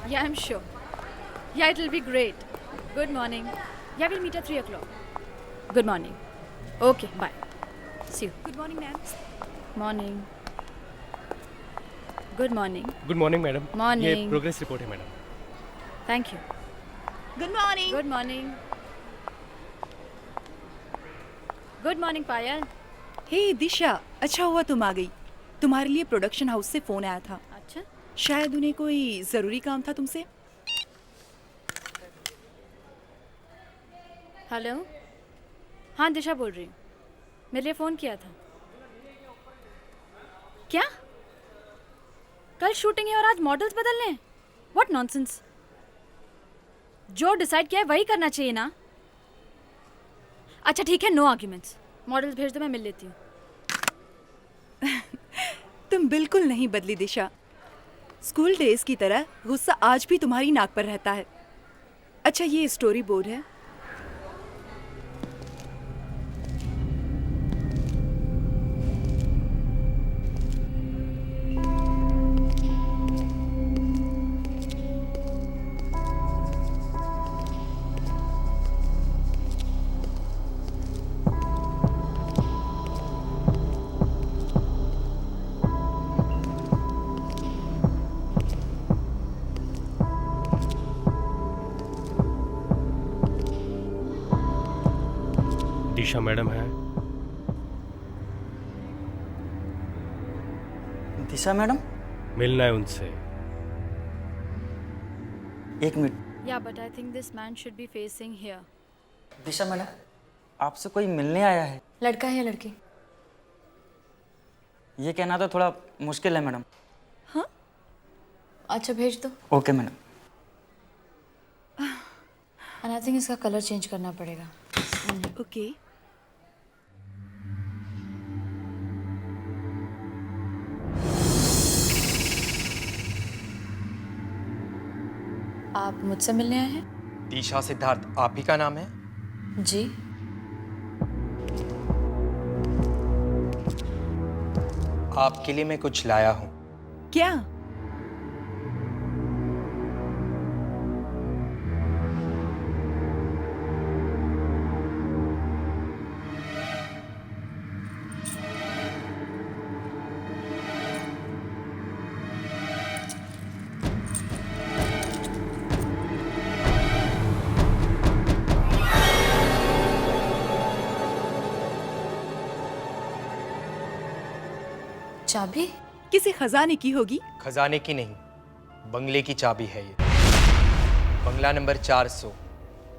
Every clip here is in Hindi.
Yeah, I'm sure. Yeah, it'll be great. Good morning. Yeah, we'll meet at 3 o'clock. Good morning. Okay, bye. See you. Good morning ma'am. Morning. Good morning. Good morning madam. Morning. ये प्रोग्रेस रिपोर्ट है madam. Thank you. Good morning. Good morning. Good morning, Payal. हे दिशा, अच्छा हुआ तुम आ गई. तुम्हारे लिए प्रोडक्शन हाउस से फोन आया था. अच्छा. शायद उन्हें कोई जरूरी काम था तुमसे. हेलो. हाँ, दिशा बोल रही हूँ. मेरे लिए फ़ोन किया था. क्या? कल शूटिंग है और आज मॉडल्स बदलने हैं? What nonsense. जो डिसाइड किया है वही करना चाहिए ना. अच्छा ठीक है, नो आर्ग्यूमेंट्स. मॉडल्स भेज दो, मैं मिल लेती हूँ. तुम बिल्कुल नहीं बदली दिशा. स्कूल डेज की तरह गुस्सा आज भी तुम्हारी नाक पर रहता है. अच्छा, ये स्टोरी बोर्ड है. दिशा मैडम है. दिशा मैडम, मिलना है उनसे. एक minute. Yeah, but I think this man should be facing here. Disha madam, आपसे कोई मिलने आया है. लड़का है या लड़की? ये कहना तो थोड़ा मुश्किल है मैडम. अच्छा, भेज दो. Okay madam. And I think इसका कलर चेंज करना पड़ेगा. ओके. आप मुझसे मिलने आए हैं? दिशा सिद्धार्थ आप ही का नाम है? जी. आपके लिए मैं कुछ लाया हूँ. क्या? चाबी? किसी खजाने की होगी. खजाने की नहीं, बंगले की चाबी है ये. बंगला नंबर 400,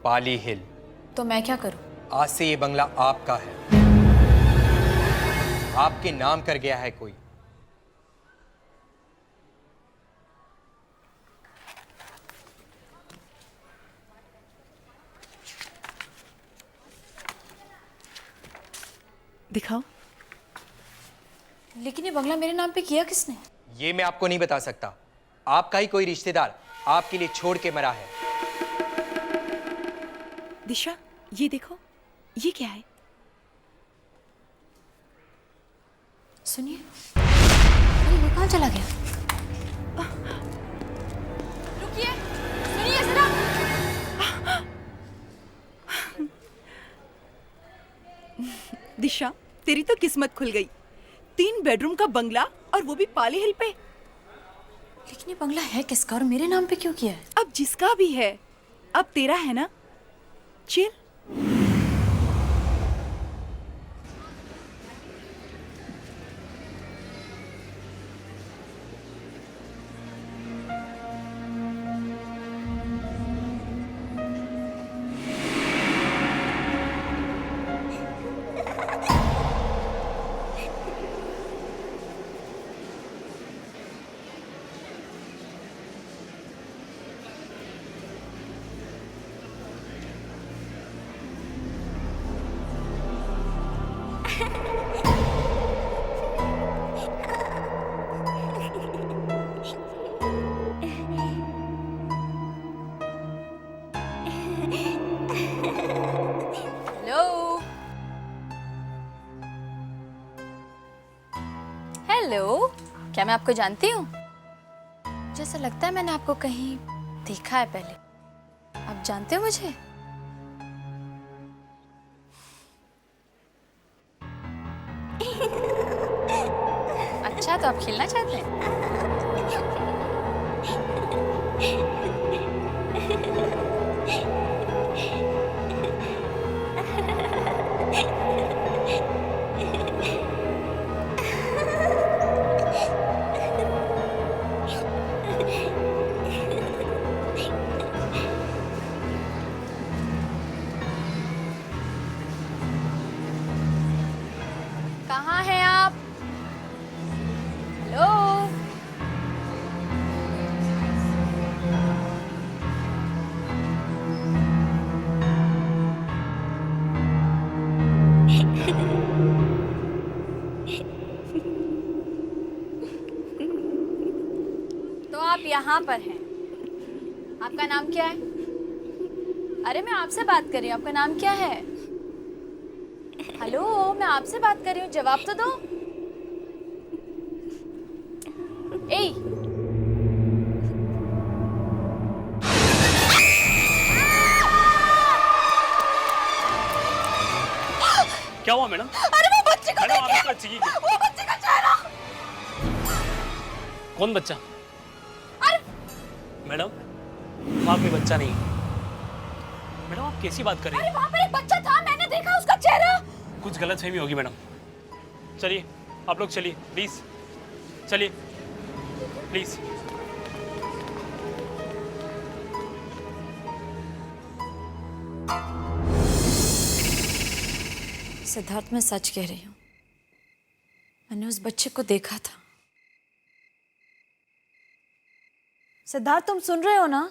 पाली हिल. तो मैं क्या करूं? आज से ये बंगला आपका है. आपके नाम कर गया है कोई. दिखाओ. लेकिन ये बंगला मेरे नाम पे किया किसने? ये मैं आपको नहीं बता सकता. आपका ही कोई रिश्तेदार आपके लिए छोड़ के मरा है. दिशा, ये देखो. ये क्या है? सुनिए. अरे ये कहाँ चला गया? रुकिए, सुनिए जरा. दिशा, तेरी तो किस्मत खुल गई. 3 बेडरूम का बंगला, और वो भी पाली हिल पे. लेकिन ये बंगला है किसका और मेरे नाम पे क्यों किया है? अब जिसका भी है, अब तेरा है ना. चिल. हेलो, क्या मैं आपको जानती हूँ? जैसा लगता है मैंने आपको कहीं देखा है पहले। आप जानते हो मुझे? अच्छा, तो आप खेलना चाहते हैं? कहाँ हैं आप? हेलो? तो आप यहाँ पर हैं। आपका नाम क्या है? अरे मैं आपसे बात कर रही हूँ, आपका नाम क्या है? हेलो, मैं आपसे बात कर रही हूँ, जवाब तो दो। ए, क्या हुआ मैडम? अरे वो बच्चे को मैडम, देखिए, आपको चाहिए क्या? वो बच्चे का चेहरा। कौन बच्चा? अरे मैडम, वहाँ कोई बच्चा नहीं है। मैडम, आप कैसी बात कर रही अरे हैं? वहाँ पर एक बच्चा था, मैंने देखा उसका चेहरा। कुछ गलतफहमी होगी मैडम। चलिए, आप लोग चलिए, प्लीज चलिए, प्लीज। सिद्धार्थ, मैं सच कह रही हूँ, मैंने उस बच्चे को देखा था। सिद्धार्थ, तुम सुन रहे हो ना?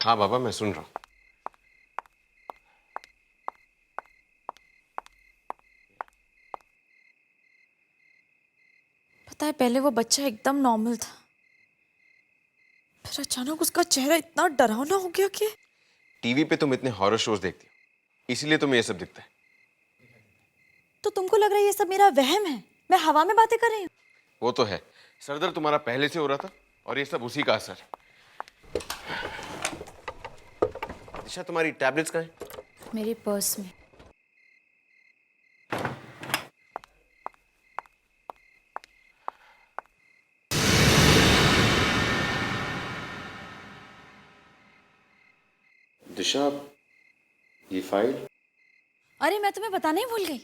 हाँ बाबा, मैं सुन रहा हूँ। पता है, पहले वो बच्चा एकदम नॉर्मल था, फिर अचानक उसका चेहरा इतना डरावना हो गया कि टीवी पे तुम इतने हॉरर शोज देखती हो, इसीलिए तुम्हें ये सब दिखता है। तो तुमको लग रहा है ये सब मेरा वहम है, मैं हवा में बातें कर रही हूँ? वो तो है, सरदर्द तुम्हारा पहले से हो रहा था और ये सब उसी का असर है। दिशा, तुम्हारी टैबलेट्स कहाँ हैं? मेरे पर्स में। दिशा, ये फाइल? अरे मैं तुम्हें बताने ही भूल गई,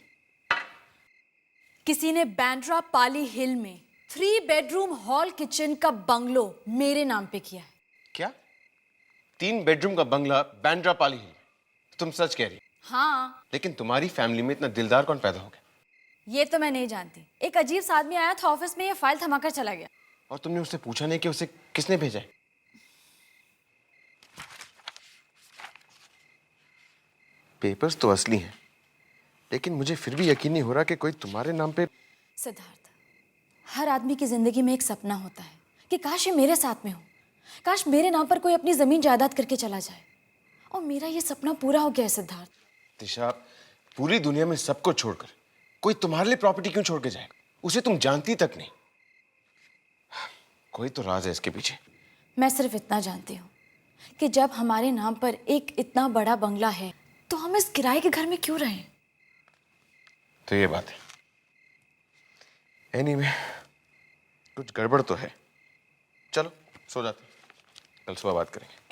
किसी ने बैंड्रा पाली हिल में 3 बेडरूम हॉल किचन का बंगलो मेरे नाम पे किया है। क्या 3 बेडरूम का बंगला बैंड्रा पाली हिल में? तुम सच कह रही हो? हाँ, लेकिन तुम्हारी फैमिली में इतना दिलदार कौन पैदा हो गया? ये तो मैं नहीं जानती। एक अजीब सा आदमी आया था ऑफिस में, ये फाइल थमाकर चला गया। और तुमने उससे पूछा नहीं कि उसे किसने भेजा है? पेपर्स तो असली हैं, लेकिन मुझे फिर भी यकीन नहीं हो रहा कि कोई तुम्हारे नाम पे। सिद्धार्थ, हर आदमी की जिंदगी में एक सपना होता है कि काश ये मेरे साथ में हो, काश मेरे नाम पर कोई अपनी जमीन जायदाद करके चला जाए, और मेरा ये सपना पूरा हो गया है। सिद्धार्थ, दिशा, पूरी दुनिया में सबको छोड़कर कोई तुम्हारे लिए प्रॉपर्टी क्यों छोड़ के जाएगा? उसे तुम जानती तक नहीं। कोई तो राज है इसके पीछे। मैं सिर्फ इतना जानती हूँ कि जब हमारे नाम पर एक इतना बड़ा बंगला है तो हम इस किराए के घर में क्यों रहें? तो ये बात है। एनीवे, कुछ गड़बड़ तो है। चलो सो जाते हैं, कल सुबह बात करेंगे।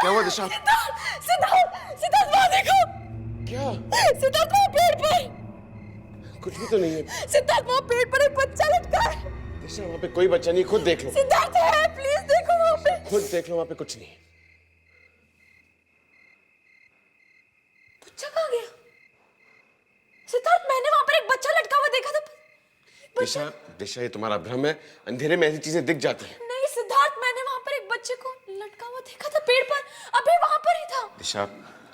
क्या हुआ दिशा? सिद्धार्थ वहाँ देखो। क्या? सिद्धार्थ वहाँ पेड़ पर। कुछ भी तो नहीं है। सिद्धार्थ वहाँ पेड़ पर एक बच्चा लटका है। दिशा वहाँ पे कोई बच्चा नहीं, खुद देख लो। सिद्धार्थ है, प्लीज देखो वहाँ पे। खुद देख लो, वहाँ पे कुछ नहीं है। बच्चा कहाँ गया? सिद्धार्थ मैंने वहाँ पर एक बच्चा लटका हुआ देखा था। दिशा, दिशा ये तुम्हारा भ्रम है, अंधेरे में ऐसी चीजें दिख जाती हैं। नहीं सिद्धार्थ, मैंने वहाँ पर एक बच्चे को लटका हुआ देखा था पेड़ पर, अभी वहाँ पर ही था। दिशा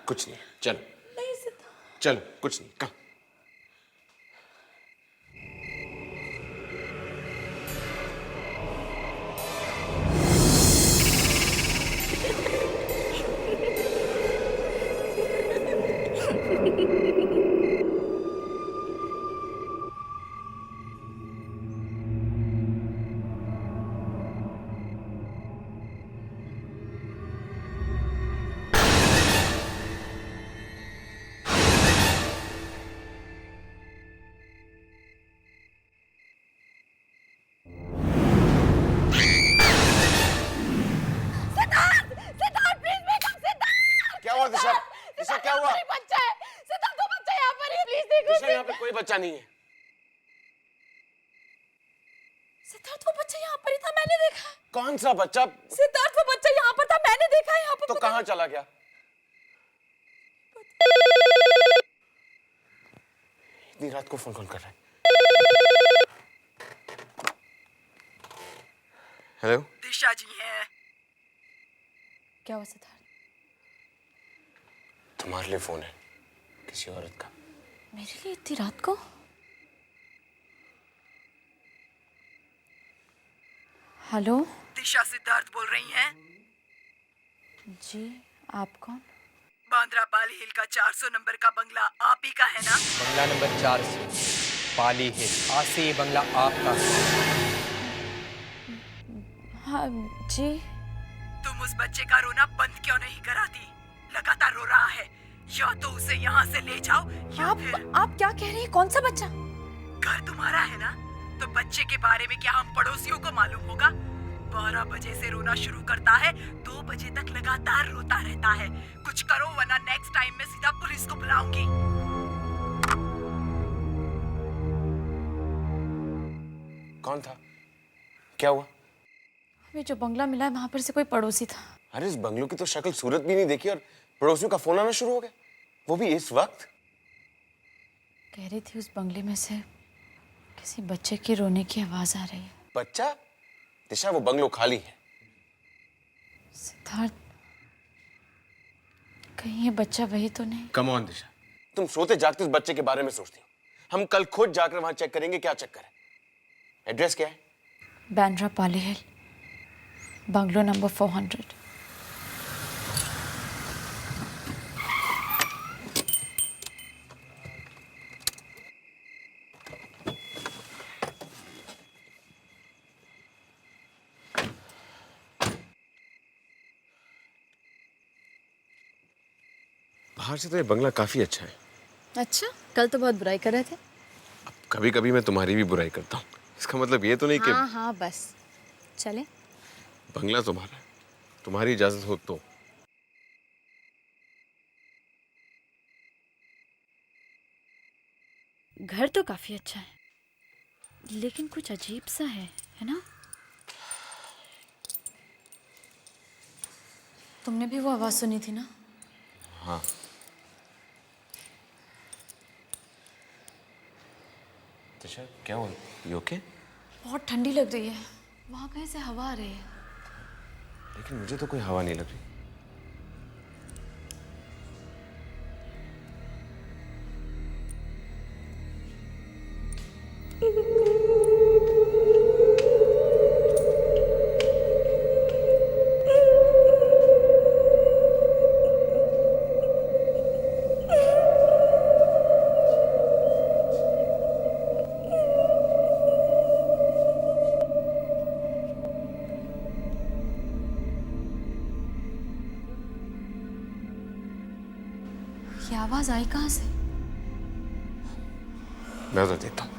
कुछ नहीं, चलो। नहीं सिद्धार्थ। चलो, कुछ नहीं, कम। दिशा, दिशा क्या हुआ? बच्चा है सिद्धार्थ, वो बच्चा यहाँ पर है, प्लीज देखो। दिशा यहाँ पे कोई बच्चा नहीं है। सिद्धार्थ वो बच्चा यहाँ पर ही था, मैंने देखा। कौन सा बच्चा? सिद्धार्थ वो बच्चा यहाँ पर था, मैंने देखा है यहाँ पर। तो कहाँ चला गया? इतनी रात को फोन कौन कर रहा है? हेलो, दिशा जी हैं। क्या हुआ सिद्धार्थ? तुम्हारे लिए फोन है, किसी औरत का। मेरे लिए इतनी रात को? हेलो दिशा सिद्धार्थ बोल रही हैं? जी, आप कौन? बांद्रा पाल हिल का 400 नंबर का बंगला आप ही का है ना? बंगला नंबर 400 पाली हिल। आज से ये बंगला आपका है। हाँ जी। तुम उस बच्चे का रोना बंद क्यों नहीं कराती? लगातार रो रहा है। या तो उसे यहाँ से ले जाओ या फिर... आप क्या कह रही हैं? कौन सा बच्चा? घर तुम्हारा है ना, तो बच्चे के बारे में क्या हम पड़ोसियों को मालूम होगा? 12 बजे से रोना शुरू करता है, 2 बजे तक लगातार रोता रहता है। कुछ करो वरना नेक्स्ट टाइम मैं सीधा पुलिस को बुलाऊंगी। कौन था? क्या हुआ? हमें जो बंगला मिला है वहां पर से कोई पड़ोसी था। अरे इस बंगलों की तो शक्ल सूरत भी नहीं देखी और पड़ोसियों का फोन आना शुरू हो गया, वो भी इस वक्त। कह रही थी उस बंगले में से किसी बच्चे के रोने की आवाज आ रही है। बच्चा? दिशा वो बंगलो खाली है। सिद्धार्थ, कहीं ये बच्चा वही तो नहीं? कम ऑन दिशा, तुम सोते जागते उस बच्चे के बारे में सोचती हो। हम कल खुद जाकर वहां चेक करेंगे क्या चक्कर है। एड्रेस क्या है? बांद्रा पाली हिल, बंगलो नंबर 400। बाहर से तो ये बंगला काफी अच्छा है। अच्छा, कल तो बहुत बुराई कर रहे थे। कभी कभी मैं तुम्हारी भी बुराई करता हूँ, इसका मतलब ये तो नहीं कि हाँ हाँ बस चले। बंगला तुम्हारा है, तुम्हारी इजाजत हो तो। घर तो काफी अच्छा है, लेकिन कुछ अजीब सा है ना? तुमने भी वो आवाज सुनी थी ना? हाँ। दिशा क्या हुआ? You okay? बहुत ठंडी लग रही है, वहां कहीं से हवा आ रही है। लेकिन मुझे तो कोई हवा नहीं लग रही। ये आवाज आई कहाँ से? मैं उधर देता हूँ।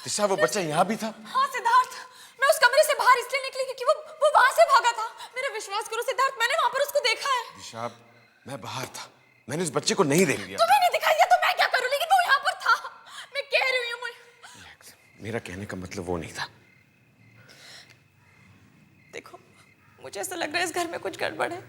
दिशा वो बच्चा यहाँ भी था? हाँ सिद्धार्थ, मैं उस कमरे से बाहर इसलिए निकली क्योंकि वो वहां से भागा था। मेरा विश्वास करो सिद्धार्थ, मैंने वहां पर उसको देखा है। दिशा मैं बाहर था, मैंने उस बच्चे को नहीं देख लिया। तुम्हें नहीं दिखाई दिया तो मैं क्या करूं, लेकिन वो यहाँ पर था। मैं कह रही हूँ मेरा कहने का मतलब वो नहीं था। देखो, मुझे ऐसा लग रहा है इस घर में कुछ गड़बड़ है।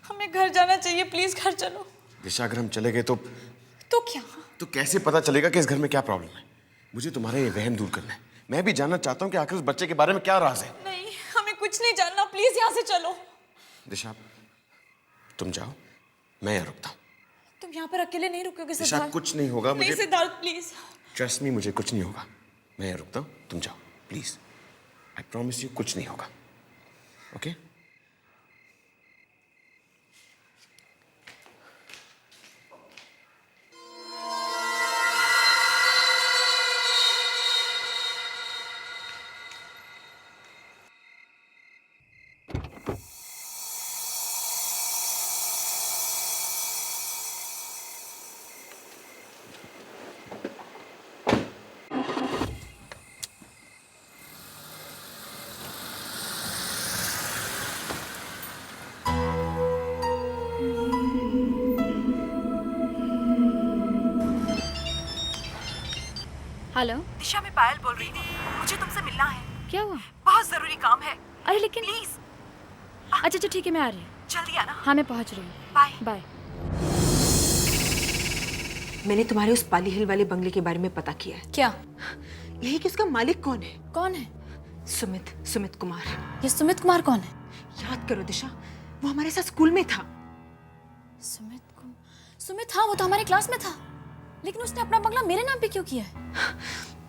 हमें घर जाना चाहिए, प्लीज घर चलो। दिशा अगर हम चले गए तो क्या? तो कैसे पता चलेगा कि इस घर में क्या प्रॉब्लम है? मुझे तुम्हारा ये वहम दूर करना है। मैं भी जानना चाहता हूँ कि आखिर उस बच्चे के बारे में क्या राज है। नहीं, हमें कुछ नहीं जानना, प्लीज यहाँ से चलो। दिशा तुम जाओ, मैं यहाँ रुकता हूँ। तुम यहाँ पर अकेले नहीं रुकोगे दिशा सिद्धार्थ? कुछ नहीं होगा मुझे। नहीं सिद्धार्थ प्लीज। ट्रस्ट मी, मुझे कुछ नहीं होगा। मैं यहाँ रुकता हूँ, तुम जाओ प्लीज। आई प्रॉमिस यू कुछ नहीं होगा। ओके? हेलो, दिशा, मैं पायल बोल रही हूँ। मुझे तुमसे मिलना है, क्या हुआ? बहुत जरूरी काम है। अरे लेकिन प्लीज अच्छा ठीक है, मैं आ रही हूँ। जल्दी आना। हाँ मैं पहुँच रही हूँ। बाय। बाय। मैंने तुम्हारे उस पाली हिल वाले बंगले के बारे में पता किया है। क्या? यही कि उसका मालिक कौन है? कौन है? सुमित कुमार। ये सुमित कुमार कौन है? याद करो दिशा, वो हमारे साथ स्कूल में था। सुमित, हाँ वो तो हमारे क्लास में था, लेकिन उसने अपना बंगला मेरे नाम पे क्यों किया है?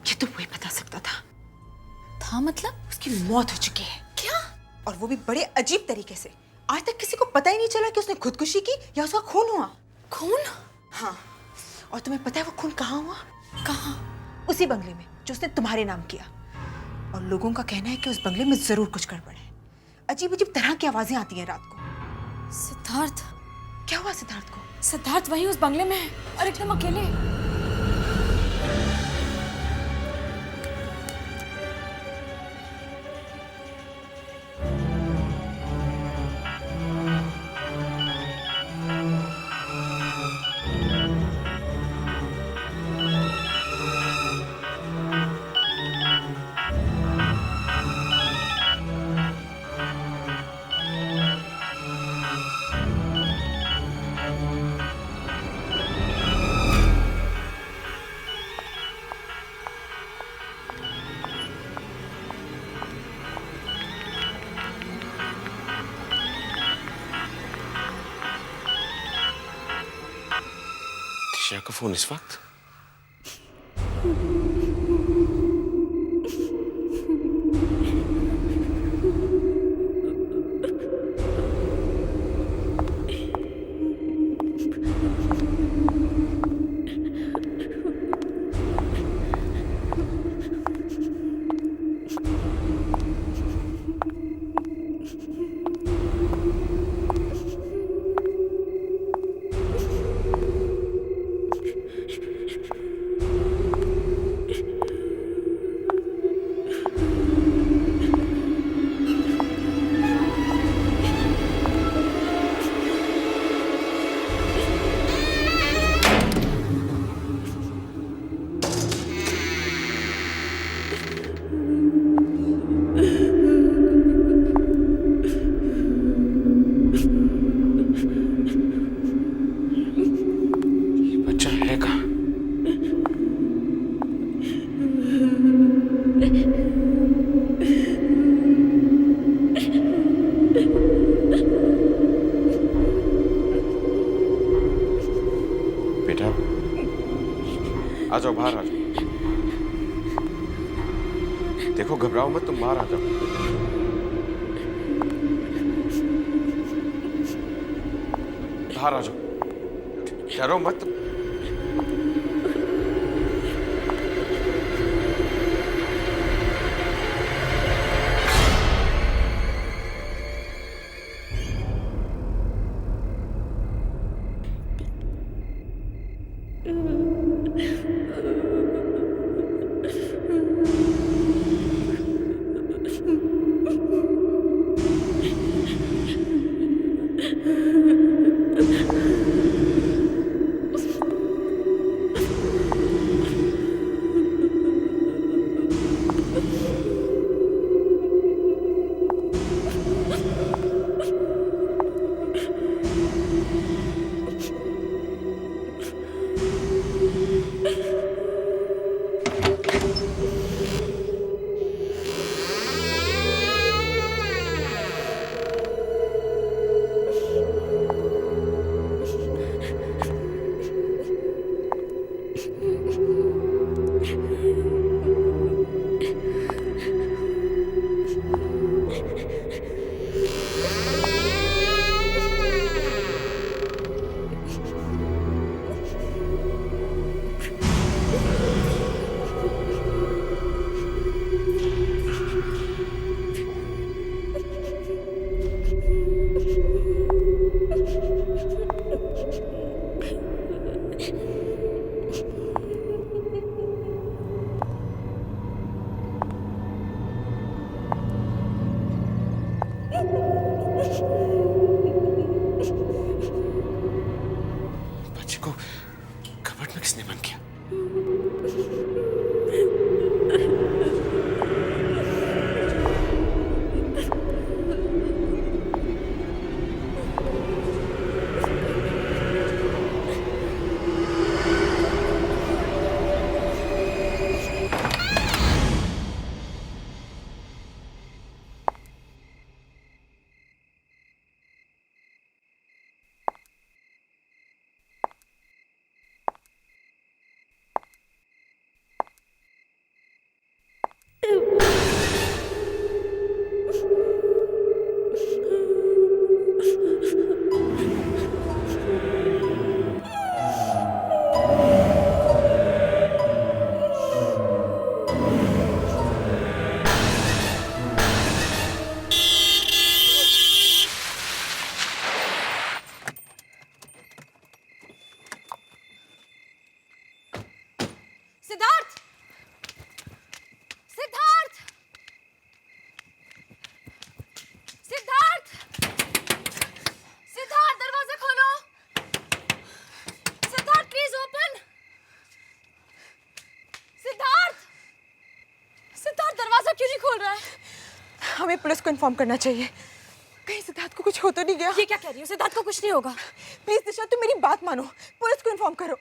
ये तो वही बता सकता था। मतलब उसकी मौत हो चुकी है। क्या? और वो भी बड़े अजीब तरीके से। आज तक किसी को पता ही नहीं चला कि उसने खुदकुशी की या उसका खून हुआ। खून? हाँ, और तुम्हें पता है वो खून कहाँ हुआ? कहाँ? उसी बंगले में जो उसने तुम्हारे नाम किया। और लोगों का कहना है कि उस बंगले में जरूर कुछ गड़बड़ है। अजीब अजीब तरह की आवाजें आती हैं रात को। सिद्धार्थ? क्या हुआ सिद्धार्थ को? सिद्धार्थ वही उस बंगले में है और एकदम अकेले। दिशा का फोन इस वक्त? बच्चा है कहाँ? बेटा आ जाओ, बाहर आ जाओ। देखो घबराओ मत, तुम बाहर आ जाओ। बाहर आ जाओ, डरो मत। हमें पुलिस को इन्फॉर्म करना चाहिए। कहीं सिद्धार्थ को कुछ हो तो नहीं गया? ये क्या कह रही हो? सिद्धार्थ को कुछ नहीं होगा। प्लीज दिशा, तुम मेरी बात मानो, पुलिस को इन्फॉर्म करो।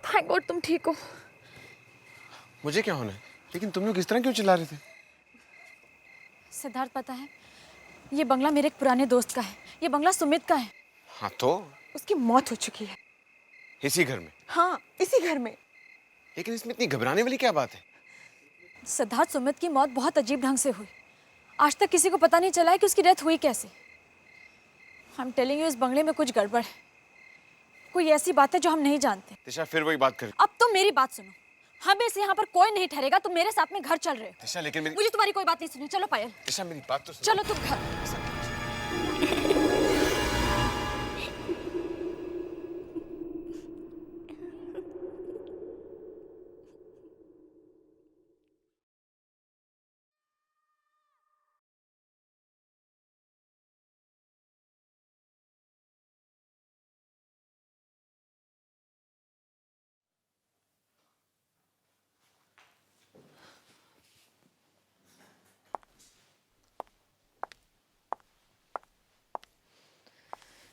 थैंक गॉड तुम ठीक हो। मुझे क्या होना है? लेकिन तुम लोग इस तरह क्यों चिल्ला रहे थे? सिद्धार्थ पता है, ये बंगला मेरे एक पुराने दोस्त का है। ये बंगला सुमित का है। हाँ तो उसकी मौत हो चुकी है। इसी घर में? हाँ, इसी घर में। लेकिन इसमें इतनी घबराने वाली क्या बात है? सिद्धार्थ सुमित की मौत बहुत अजीब ढंग से हुई। आज तक किसी को पता नहीं चला है कि उसकी डेथ हुई कैसे। आई एम टेलिंग यू, इस बंगले में कुछ गड़बड़ है। कोई ऐसी बात है जो हम नहीं जानते। दिशा फिर वही बात कर। अब तो मेरी बात सुनो, हमें से यहाँ पर कोई नहीं ठहरेगा। तुम मेरे साथ में घर चल रहे हो। दिशा लेकिन मेरी मुझे तुम्हारी कोई बात नहीं सुनी। चलो पायल, दिशा मेरी बात तो सुनो। चलो तुम घर।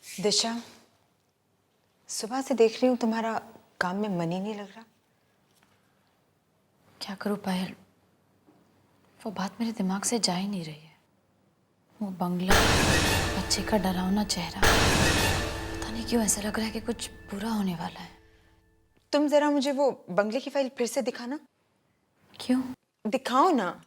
दिशा, सुबह से देख रही हूँ तुम्हारा काम में मन ही नहीं लग रहा। क्या करूँ पायल, वो बात मेरे दिमाग से जा ही नहीं रही है। वो बंगला, बच्चे का डरावना चेहरा, पता नहीं क्यों ऐसा लग रहा है कि कुछ बुरा होने वाला है। तुम जरा मुझे वो बंगले की फाइल फिर से दिखाना। क्यों? दिखाओ ना।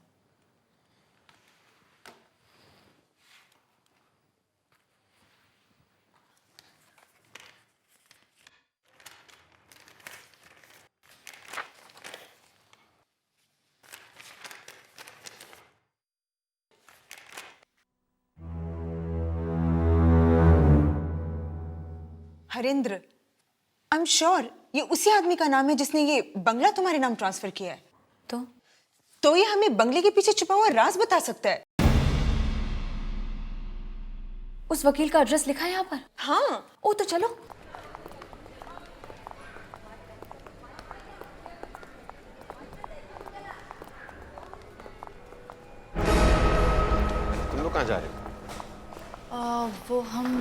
हरेंद्र, आई एम श्योर ये उसी आदमी का नाम है जिसने ये बंगला तुम्हारे नाम ट्रांसफर किया है। तो ये हमें बंगले के पीछे छुपा हुआ राज बता सकता है। उस वकील का एड्रेस लिखा है यहाँ पर? हाँ। ओ तो चलो। तुम लोग कहाँ जा रहे हो? वो हम,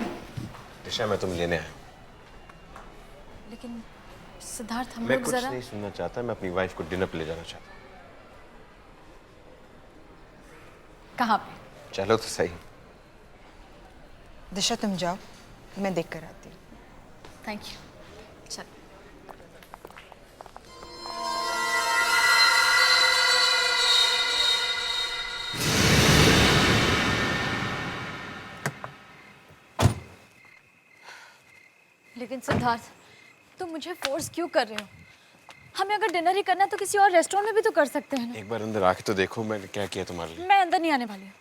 दिशा मैं तुम लेने आया। लेकिन सिद्धार्थ हम मैं लोग कुछ जरा। नहीं सुनना चाहता। मैं अपनी वाइफ को डिनर पे ले जाना चाहता हूँ। कहाँ पे? चलो तो सही। दिशा तुम जाओ, मैं देख कर आती हूँ। Thank you. चल। लेकिन सिद्धार्थ, तुम मुझे फोर्स क्यों कर रहे हो? हमें अगर डिनर ही करना है तो किसी और रेस्टोरेंट में भी तो कर सकते हैं ना। एक बार अंदर आके तो देखो मैंने क्या किया तुम्हारे लिए। मैं अंदर नहीं आने वाली हूँ।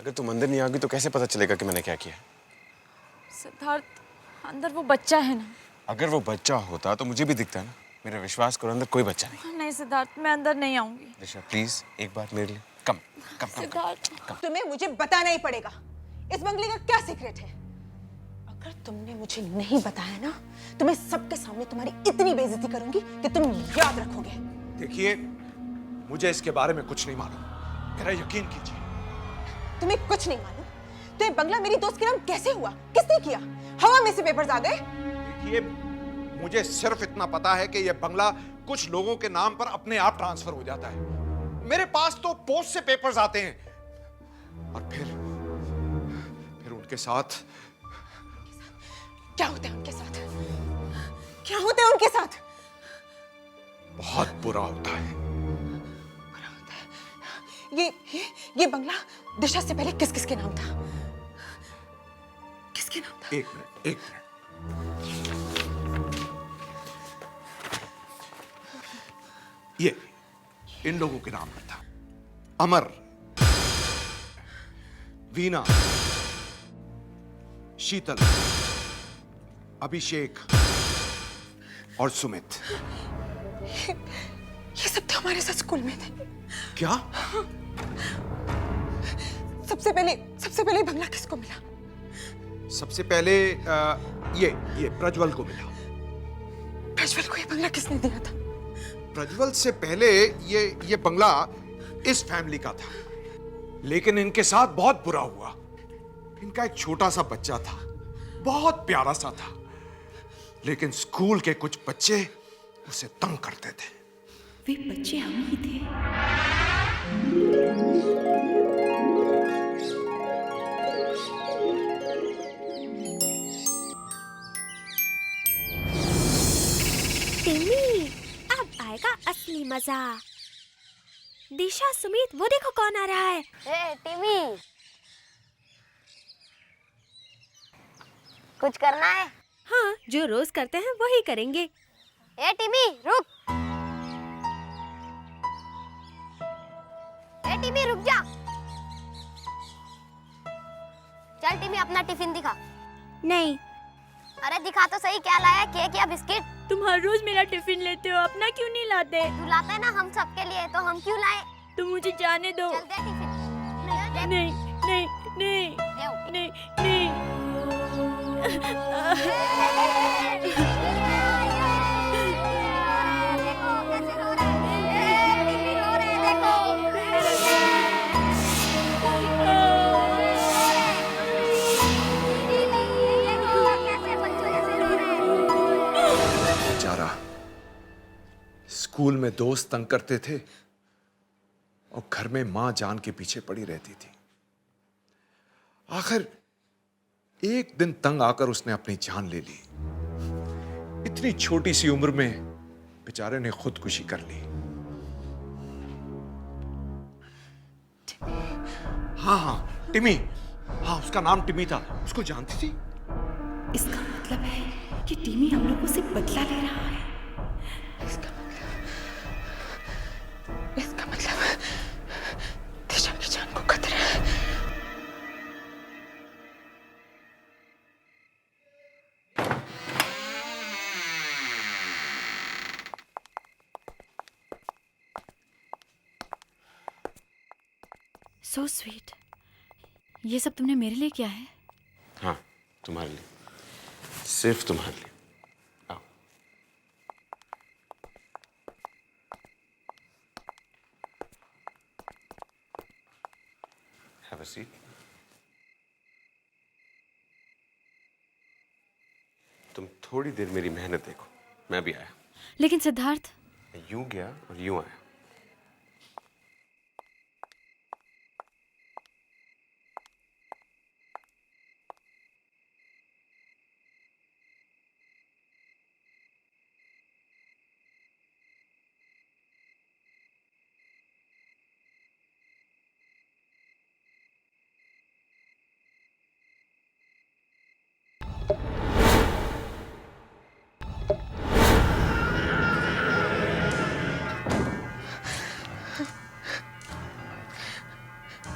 अगर तुम अंदर नहीं आओगी तो कैसे पता चलेगा कि मैंने क्या किया? सिद्धार्थ, अंदर वो बच्चा है ना। अगर वो बच्चा होता तो मुझे भी दिखता ना। मेरा विश्वास करो, अंदर कोई बच्चा नहीं। नहीं सिद्धार्थ, मैं अंदर नहीं आऊंगी। दिशा प्लीज एक बार मेरे लिए कम कम कम, सिद्धार्थ, तुम्हें मुझे बताना ही पड़ेगा इस बंगले का क्या सीक्रेट है। अगर तुमने मुझे नहीं बताया ना तो मैं सबके सामने तुम्हारी इतनी बेइज्जती करूंगी कि तुम याद रखोगे। देखिए, मुझे इसके बारे में कुछ नहीं मालूम। मेरा यकीन कीजिए। तुम्हें कुछ नहीं मालूम? तो ये बंगला मेरी दोस्त के नाम कैसे हुआ? किसने किया? हवा में से पेपर्स आ गए? देखिए, मुझे सिर्फ इतना पता है कि यह बंगला कुछ लोगों के नाम पर अपने आप ट्रांसफर हो जाता है। मेरे पास तो पोस्ट से पेपर्स आते हैं और फिर उनके साथ क्या होता है उनके साथ? क्या होता है उनके साथ? बहुत बुरा होता है। ये बंगला दिशा से पहले किस किस के नाम था? किसके नाम था? एक मिनट। ये इन लोगों के नाम पर था। अमर, वीना, शीतल, अभिषेक, और सुमित। ये सब तो हमारे साथ स्कूल में थे। क्या? सबसे पहले बंगला किसको मिला? सबसे पहले ये प्रज्वल को मिला। प्रज्वल को ये बंगला किसने दिया था? प्रज्वल से पहले ये बंगला इस फैमिली का था, लेकिन इनके साथ बहुत बुरा हुआ। इनका एक छोटा सा बच्चा था, बहुत प्यारा सा था, लेकिन स्कूल के कुछ बच्चे उसे तंग करते थे। वे बच्चे हम ही थे। टिमी, अब आएगा असली मजा। दिशा, सुमित, वो देखो कौन आ रहा है। टिमी, कुछ करना है? हाँ, जो रोज करते हैं वही करेंगे। टिमी, रुक। टिमी, रुक जा। चल टिमी, अपना टिफिन दिखा। नहीं। अरे दिखा तो सही, क्या लाया? केक या बिस्किट? तुम हर रोज मेरा टिफिन लेते हो, अपना क्यों नहीं लाते? तू लाता है ना हम सबके लिए, तो हम क्यों लाए? तुम मुझे जाने दो। चल दे टिफिन। नहीं नहीं नहीं नहीं नहीं नहीं। देखो कैसे रो रहे हैं। टिमी रो रहे हैं, देखो। देखो कैसे बच्चों जैसे रो रहे हैं। बेचारा, स्कूल में दोस्त तंग करते थे और घर में मां जान के पीछे पड़ी रहती थी। आखिर एक दिन तंग आकर उसने अपनी जान ले ली। इतनी छोटी सी उम्र में बेचारे ने खुदकुशी कर ली। हाँ, टिमी। हाँ, उसका नाम टिमी था। उसको जानती थी? इसका मतलब है कि टिमी हम लोगों से बदला ले रहा है। इसका मतलब दिशा की जान को खतरा है। So sweet. ये सब तुमने मेरे लिए किया है? हाँ, तुम्हारे लिए, सिर्फ तुम्हारे लिए। आओ। Have a seat. तुम थोड़ी देर मेरी मेहनत देखो, मैं भी आया। लेकिन सिद्धार्थ, मैं यूं गया और यूं आया।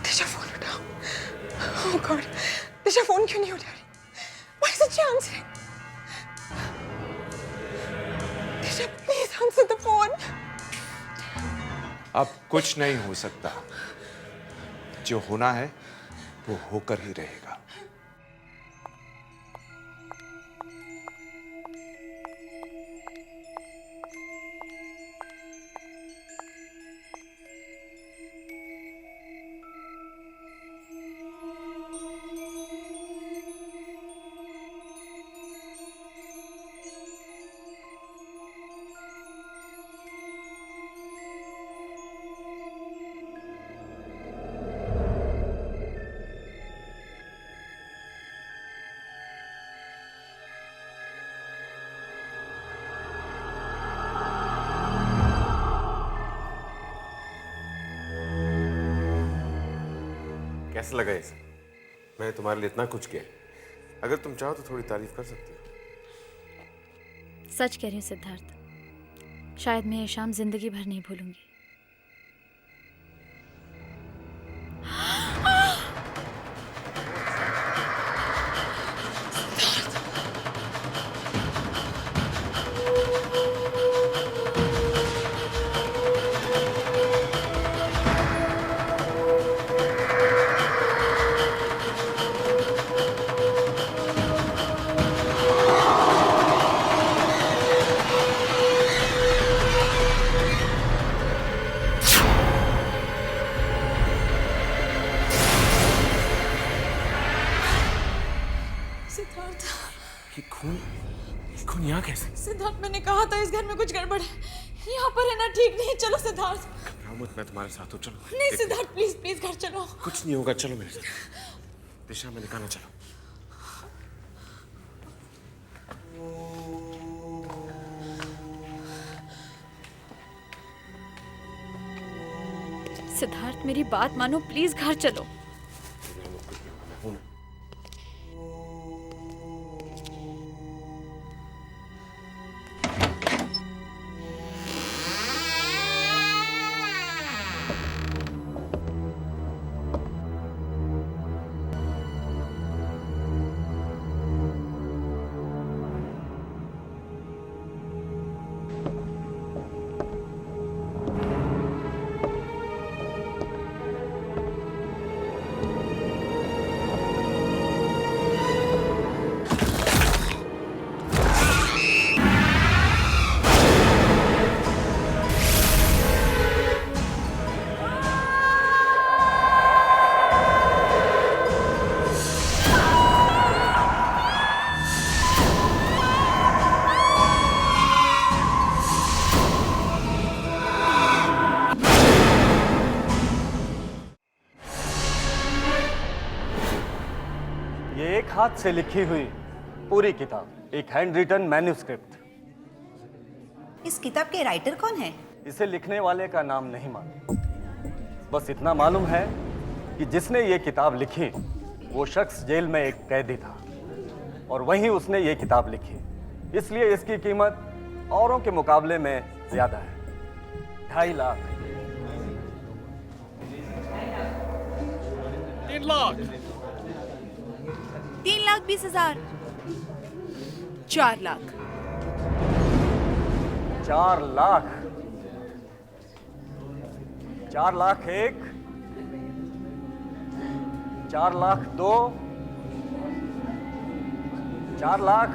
दिशा फोन उठाओ। Oh God, दिशा फोन क्यों नहीं उठा रही? Why isn't she answering? Disha, please answer the phone. अब कुछ नहीं हो सकता। जो होना है वो होकर ही रहेगा। कैसा लगा इसे? मैंने तुम्हारे लिए इतना कुछ किया। अगर तुम चाहो तो थोड़ी तारीफ कर सकती हो। सच कह रही हूँ सिद्धार्थ, शायद मैं ये शाम जिंदगी भर नहीं भूलूंगी। ये खून यहाँ कैसे? सिद्धार्थ, मैंने कहा था इस घर में कुछ गड़बड़ है। यहाँ पर रहना ठीक नहीं। चलो सिद्धार्थ। घबराओ मत, मैं तुम्हारे साथ हूँ, चलो। नहीं सिद्धार्थ, प्लीज प्लीज घर चलो। कुछ नहीं होगा, चलो मेरे साथ। दिशा, मैंने कहा ना, चलो। सिद्धार्थ मेरी बात मानो, प्लीज घर चलो। ये एक हाथ से लिखी हुई पूरी किताब, एक हैंड रिटन मैन्यूस्क्रिप्ट। इस किताब के राइटर कौन है? इसे लिखने वाले का नाम नहीं मालूम, बस इतना मालूम है कि जिसने ये किताब लिखी वो शख्स जेल में एक कैदी था और वहीं उसने ये किताब लिखी, इसलिए इसकी कीमत औरों के मुकाबले में ज्यादा है। 2.5 lakh. 3 lakh. 3,20,000। 4 lakh. 4 lakh. 4 lakh 1, 4 lakh 2, 4 lakh.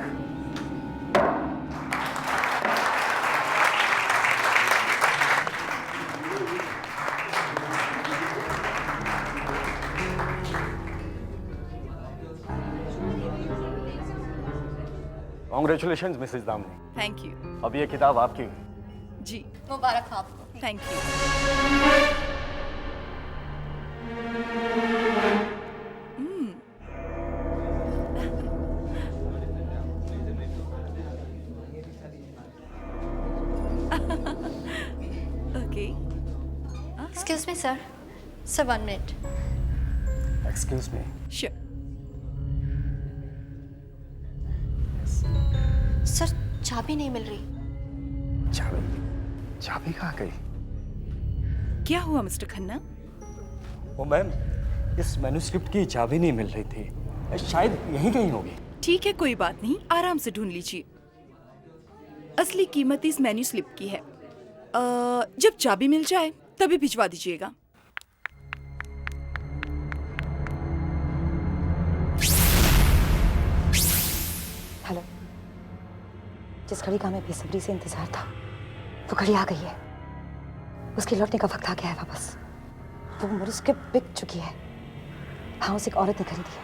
Congratulations, Mrs Damini. Thank you. अब ये किताब आपकी हुई। जी मुबारक हो आपको। Thank you. Okay. Excuse me sir, 1 minute. Excuse me. Sure. Sir चाबी नहीं मिल रही। चाबी कहाँ गई? क्या हुआ मिस्टर खन्ना? ओ मैम, इस मैन्यूस्क्रिप्ट की चाबी नहीं मिल रही थी, शायद यहीं कहीं होगी। ठीक है, कोई बात नहीं, आराम से ढूंढ लीजिए। असली कीमत इस मेन्यू स्लिप की है। जब चाबी मिल जाए तभी भिजवा दीजिएगा। हेलो, जिस घड़ी का हमें बेसब्री से इंतजार था वो घड़ी आ गई है। उसके लौटने का वक्त आ गया है वापस। वो मैन्यूस्क्रिप्ट बिक चुकी है। हाँ, उसे एक औरत ने खरीदी है।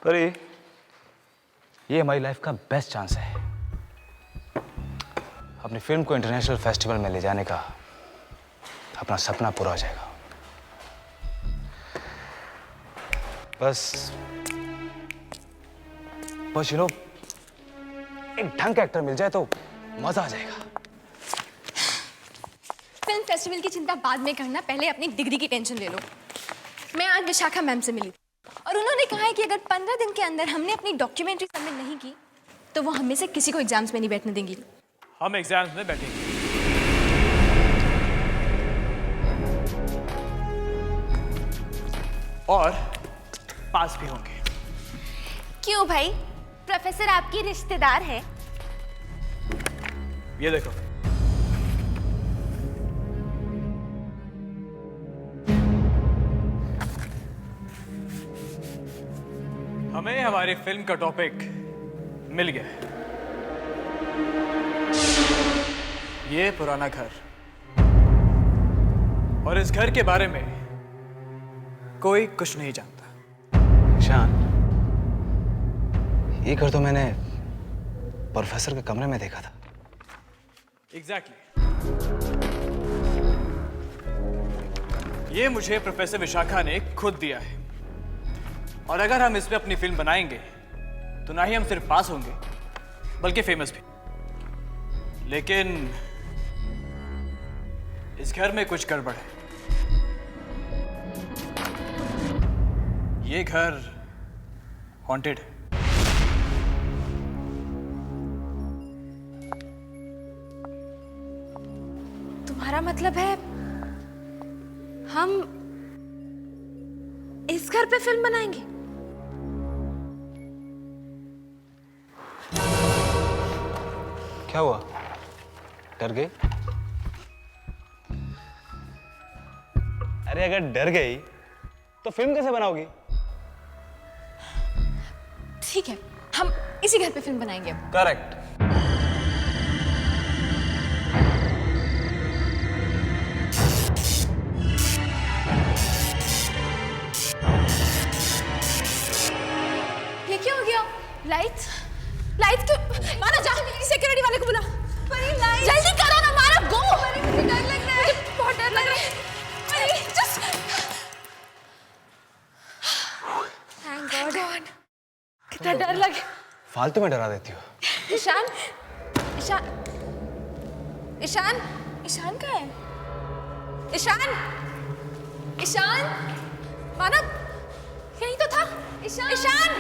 अरे ये हमारी लाइफ का बेस्ट चांस है अपनी फिल्म को इंटरनेशनल फेस्टिवल में ले जाने का। अपना सपना पूरा हो जाएगा। बस यू नो, एक ढंग का एक्टर मिल जाए तो मजा आ जाएगा। फिल्म फेस्टिवल की चिंता बाद में करना, पहले अपनी डिग्री की टेंशन ले लो। मैं आज विशाखा मैम से मिली और उन्होंने कहा है कि अगर 15 दिन के अंदर हमने अपनी डॉक्यूमेंट्री सबमिट नहीं की तो वो हमें से किसी को एग्जाम्स में नहीं बैठने देंगी। हम एग्जाम्स में बैठेंगे। और पास भी होंगे। क्यों भाई, प्रोफेसर आपकी रिश्तेदार है? ये देखो, हमें हमारी फिल्म का टॉपिक मिल गया है। ये पुराना घर और इस घर के बारे में कोई कुछ नहीं जानता। ईशान, ये घर तो मैंने प्रोफेसर के कमरे में देखा था। एग्जैक्टली। ये मुझे प्रोफेसर विशाखा ने खुद दिया है और अगर हम इस पे अपनी फिल्म बनाएंगे तो ना ही हम सिर्फ पास होंगे बल्कि फेमस भी। लेकिन इस घर में कुछ गड़बड़ है। ये घर हॉन्टेड है। तुम्हारा मतलब है हम इस घर पे फिल्म बनाएंगे? क्या हुआ? डर गई? अरे अगर डर गई तो फिल्म कैसे बनाओगी? ठीक है, हम इसी घर पे फिल्म बनाएंगे। करेक्ट। ये क्या हो गया? लाइट्स क्यों? माना जा, सिक्योरिटी वाले को बुला। जल्दी करो ना मारा, गो। मुझे डर लग रहा है, बहुत डर लग रहा है। Just thank God. कितना डर लगे। फालतू में डरा देती हो। ईशान कहाँ है? ईशान मानव यही तो था। ईशान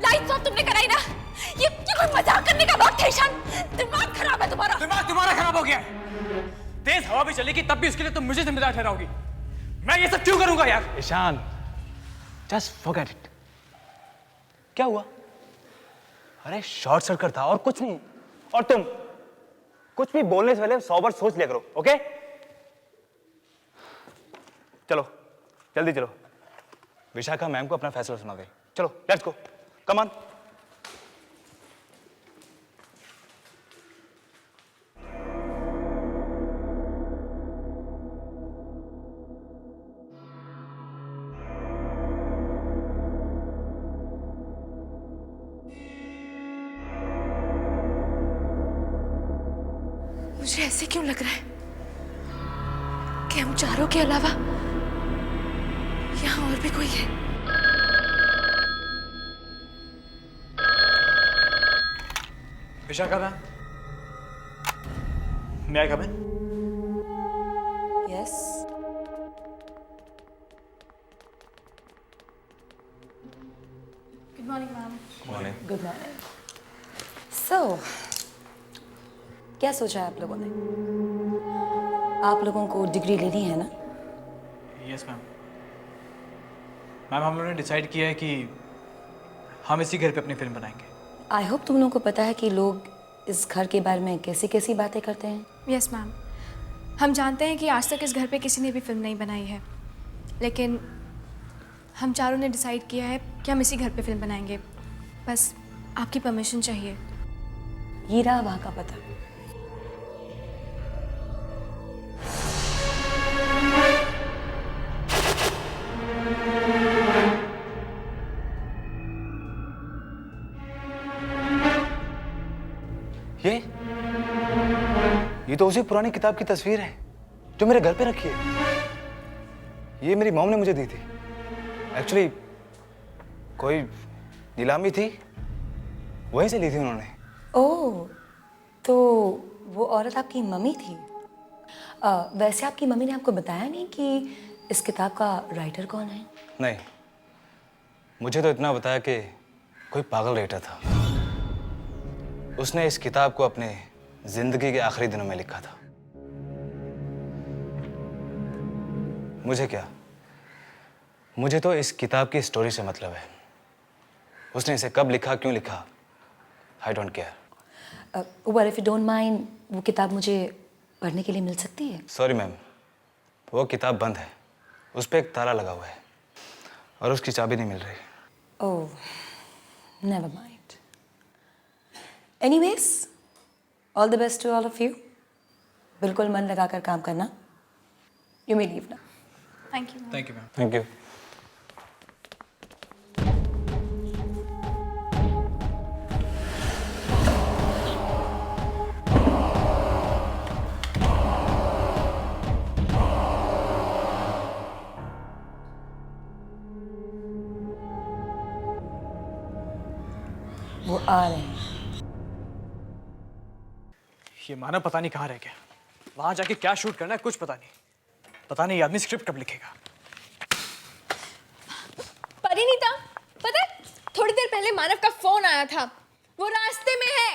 लाइट्स ऑफ तुमने कराई ना? ये कोई मजाक करने का वक्त है ईशान। दिमाग खराब है तुम्हारा। दिमाग तुम्हारा खराब हो गया है। तेज हवा भी चलेगी तब भी उसके लिए तुम मुझे जिम्मेदार ठहराओगी। मैं ये सब क्यों करूंगा यार? Ishaan, just forget it. क्या हुआ? अरे शॉर्ट सर्किट था और कुछ नहीं। और तुम कुछ भी बोलने से पहले 100 बार सोच लिया करो, ओके? चलो जल्दी चलो, विशाखा मैम को अपना फैसला सुना दे। चलो लेट्स गो, कम ऑन। मुझे ऐसे क्यों लग रहा है कि हम चारों के अलावा यहाँ और भी कोई है। Vishakha ma'am, may I come in? Yes. Good morning ma'am. Good morning. So क्या सोचा है आप लोगों ने? आप लोगों को डिग्री लेनी है ना? Yes ma'am. मैम हम लोगों ने डिसाइड किया है कि हम इसी घर पे अपनी फिल्म बनाएंगे। आई होप तुम लोगों को पता है कि लोग इस घर के बारे में कैसी कैसी बातें करते हैं। यस मैम, हम जानते हैं कि आज तक इस घर पे किसी ने भी फिल्म नहीं बनाई है, लेकिन हम चारों ने डिसाइड किया है कि हम इसी घर पे फिल्म बनाएंगे। बस आपकी परमिशन चाहिए। ये रहा वहाँ का पता। ये तो उसी पुरानी किताब की तस्वीर है जो मेरे घर पे रखी है। ये मेरी मॉम ने मुझे दी थी। एक्चुअली कोई नीलामी थी, वहीं से ली थी उन्होंने। ओह, तो वो औरत आपकी मम्मी थी। वैसे आपकी मम्मी ने आपको बताया नहीं कि इस किताब का राइटर कौन है? नहीं, मुझे तो इतना बताया कि कोई पागल राइटर था। उसने इस किताब को अपने जिंदगी के आखिरी दिनों में लिखा था। मुझे क्या, मुझे तो इस किताब की स्टोरी से मतलब है। उसने इसे कब लिखा, क्यों लिखा, I don't care. well, if you don't mind, वो किताब मुझे पढ़ने के लिए मिल सकती है? सॉरी मैम, वो किताब बंद है, उस पर एक ताला लगा हुआ है और उसकी चाबी नहीं मिल रही। Oh, never mind. Anyways, all the best to all of you. बिल्कुल मन लगाकर काम करना। You may leave now. Thank you. Thank you ma'am. Thank you. वो आ रहे हैं। ये मानव पता नहीं कहाँ रह गया। वहां जाके क्या शूट करना है कुछ पता नहीं। पता नहीं ये आदमी स्क्रिप्ट कब लिखेगा। परिणीता, पता है थोड़ी देर पहले मानव का फोन आया था, वो रास्ते में है।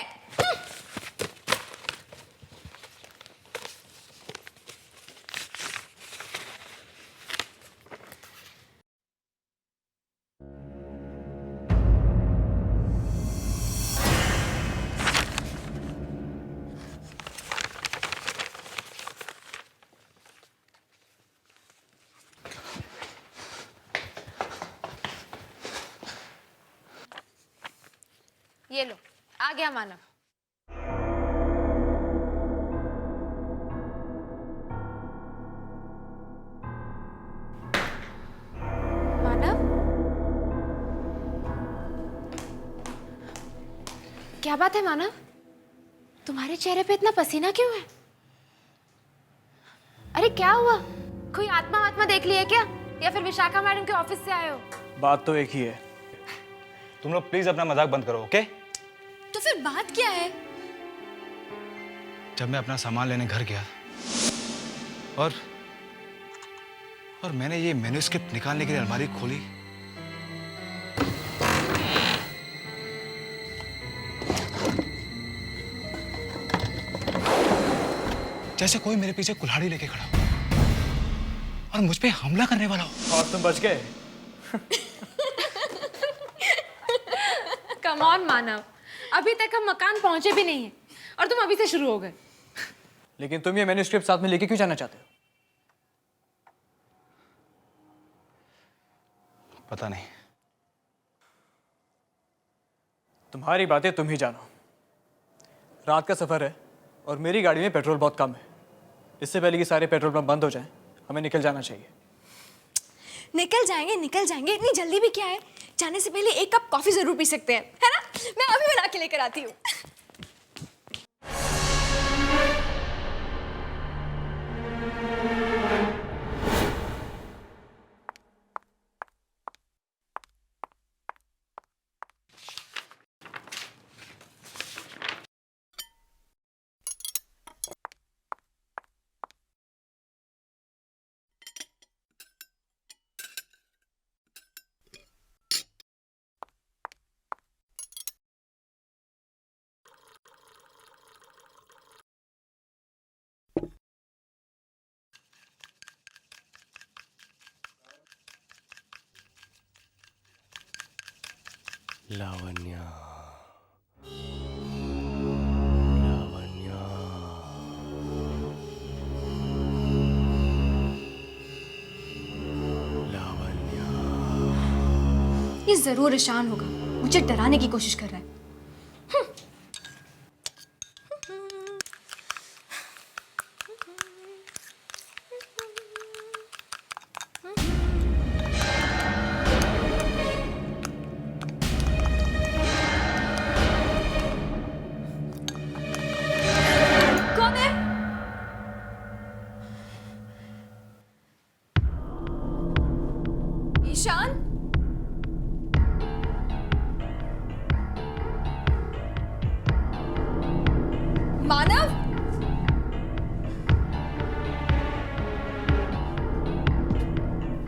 ये लो, आ गया मानव। मानव, क्या बात है मानव? तुम्हारे चेहरे पे इतना पसीना क्यों है? अरे क्या हुआ? कोई आत्मा देख ली है क्या? या फिर विशाखा मैडम के ऑफिस से आए हो? बात तो एक ही है। तुम लोग प्लीज अपना मजाक बंद करो, ओके? तो फिर बात क्या है? जब मैं अपना सामान लेने घर गया और मैंने ये मैन्युस्क्रिप्ट निकालने के लिए अलमारी खोली, जैसे कोई मेरे पीछे कुल्हाड़ी लेके खड़ा हो और मुझ पे हमला करने वाला हो। और तुम बच गए। कम ऑन मानव, अभी तक हम मकान पहुंचे भी नहीं हैं और तुम अभी से शुरू हो गए। लेकिन तुम ये मैन्युस्क्रिप्ट साथ में लेके क्यों जाना चाहते हो? पता नहीं। तुम्हारी बातें तुम ही जानो। रात का सफर है और मेरी गाड़ी में पेट्रोल बहुत कम है। इससे पहले कि सारे पेट्रोल पंप बंद हो जाएं, हमें निकल जाना चाहिए। निकल जाएंगे, इतनी जल्दी भी क्या है? जाने से पहले एक कप कॉफी जरूर पी सकते हैं, है ना? मैं अभी बना के लेकर आती हूँ। लावण्या, ये जरूर ईशान होगा, मुझे डराने की कोशिश कर रहा है। कौन है? ईशान? मानव?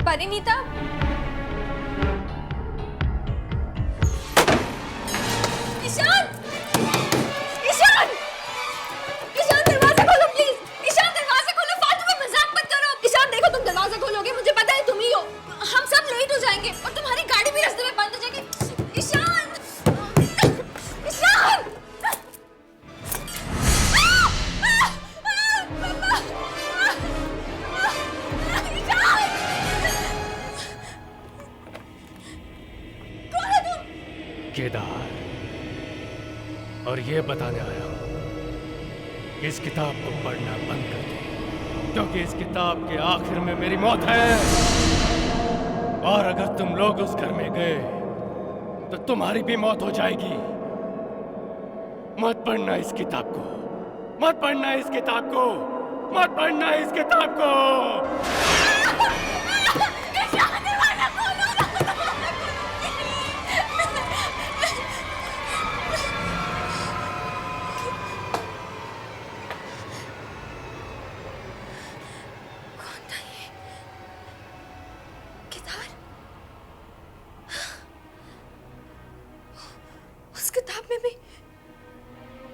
परिणीता? ईशान! ईशान! ईशान दरवाजा खोलो प्लीज! ईशान दरवाजा खोलो, फालतू में मजाक मत करो! ईशान देखो तुम दरवाजा खोलोगे मुझे केदार, और ये बताने आया हूं कि इस किताब को पढ़ना बंद कर दे, क्योंकि इस किताब के आखिर में मेरी मौत है। और अगर तुम लोग उस घर में गए तो तुम्हारी भी मौत हो जाएगी। मत पढ़ना इस किताब को, मत पढ़ना इस किताब को, मत पढ़ना इस किताब को।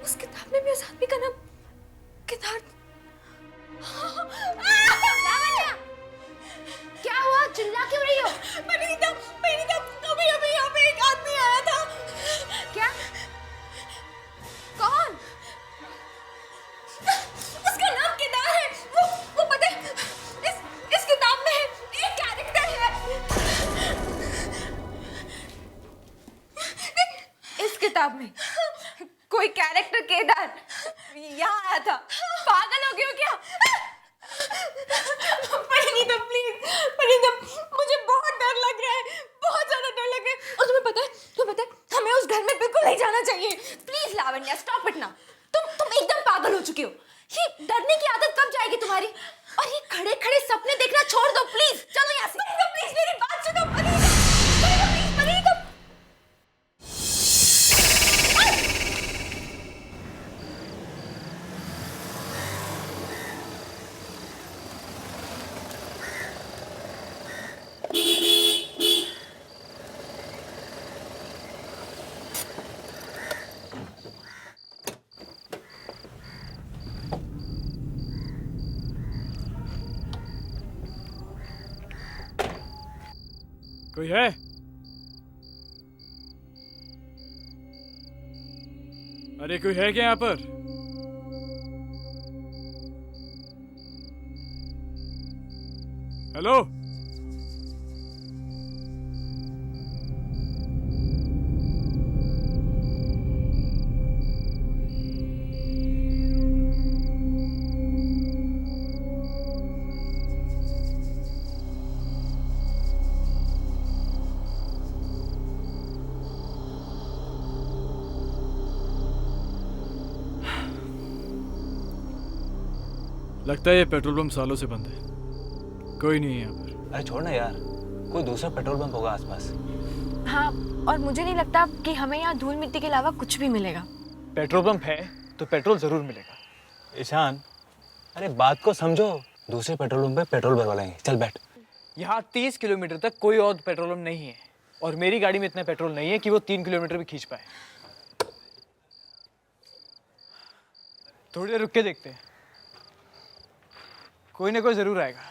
उस किताब में भी उस आदमी का नाम केदार। क्या हुआ? चिल्ला क्यों रही हो? परिणीता, अभी यहाँ पे एक आदमी आया था। क्या? कौन? उसका नाम केदार है। वो पता है, इस किताब में एक कैरेक्टर है। इस किताब में कोई कैरेक्टर केदार यहाँ आया था। पागल हो गए हो क्या? परिणीता प्लीज, परिणीता मुझे बहुत डर लग रहा है, बहुत ज्यादा डर लग रहा है। और तुम्हें पता है हमें उस घर में बिल्कुल नहीं जाना चाहिए। प्लीज लावण्या स्टॉप इट ना। तुम एकदम पागल हो चुकी हो। ये डरने की आदत कब जाएगी तुम्हारी? और ये खड़े खड़े सपने देखना छोड़ दो प्लीज। चलो यहाँ से। प्लीज मेरी बात सुनो। परिणीता कोई है? अरे कोई है क्या यहाँ पर? हेलो? लगता है ये पेट्रोल पंप सालों से बंद है। कोई नहीं है यहाँ पर। अरे छोड़ ना यार, कोई दूसरा पेट्रोल पंप होगा आसपास। हाँ, और मुझे नहीं लगता कि हमें यहाँ धूल मिट्टी के अलावा कुछ भी मिलेगा। पेट्रोल पंप है तो पेट्रोल जरूर मिलेगा। ईशान, अरे बात को समझो। दूसरे पेट्रोल पंप पे पेट्रोल भरवाएंगे। चल बैठ। यहाँ 30 किलोमीटर तक कोई और पेट्रोल पंप नहीं है, और मेरी गाड़ी में इतना पेट्रोल नहीं है कि वो 3 किलोमीटर भी खींच पाए। थोड़ी देर रुक के देखते हैं, कोई ना कोई जरूर आएगा।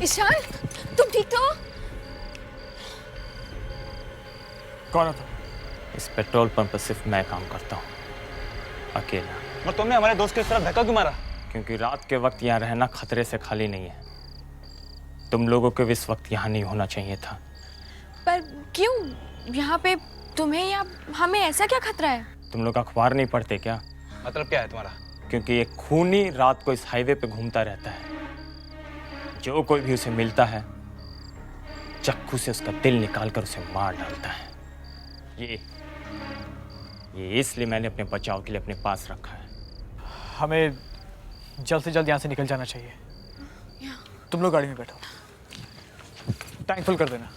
ईशान, तुम ठीक तो हो? कौन था? इस पेट्रोल पंप पर सिर्फ मैं काम करता हूँ, अकेला। और तुमने हमारे दोस्त की तरफ धक्का क्यों मारा? क्योंकि रात के वक्त यहाँ रहना खतरे से खाली नहीं है। तुम लोगों को भी इस वक्त यहाँ नहीं होना चाहिए था। पर क्यों? यहाँ पे तुम्हें या हमें ऐसा क्या खतरा है? तुम लोग अखबार नहीं पढ़ते क्या? मतलब क्या है तुम्हारा? क्योंकि एक खूनी रात को इस हाईवे पे घूमता रहता है। जो कोई भी उसे मिलता है चाकू से उसका दिल निकालकर उसे मार डालता है। ये इसलिए मैंने अपने बचाव के लिए अपने पास रखा है। हमें जल्द से जल्द यहाँ से निकल जाना चाहिए। तुम लोग गाड़ी में बैठो, टैंक फुल कर देना।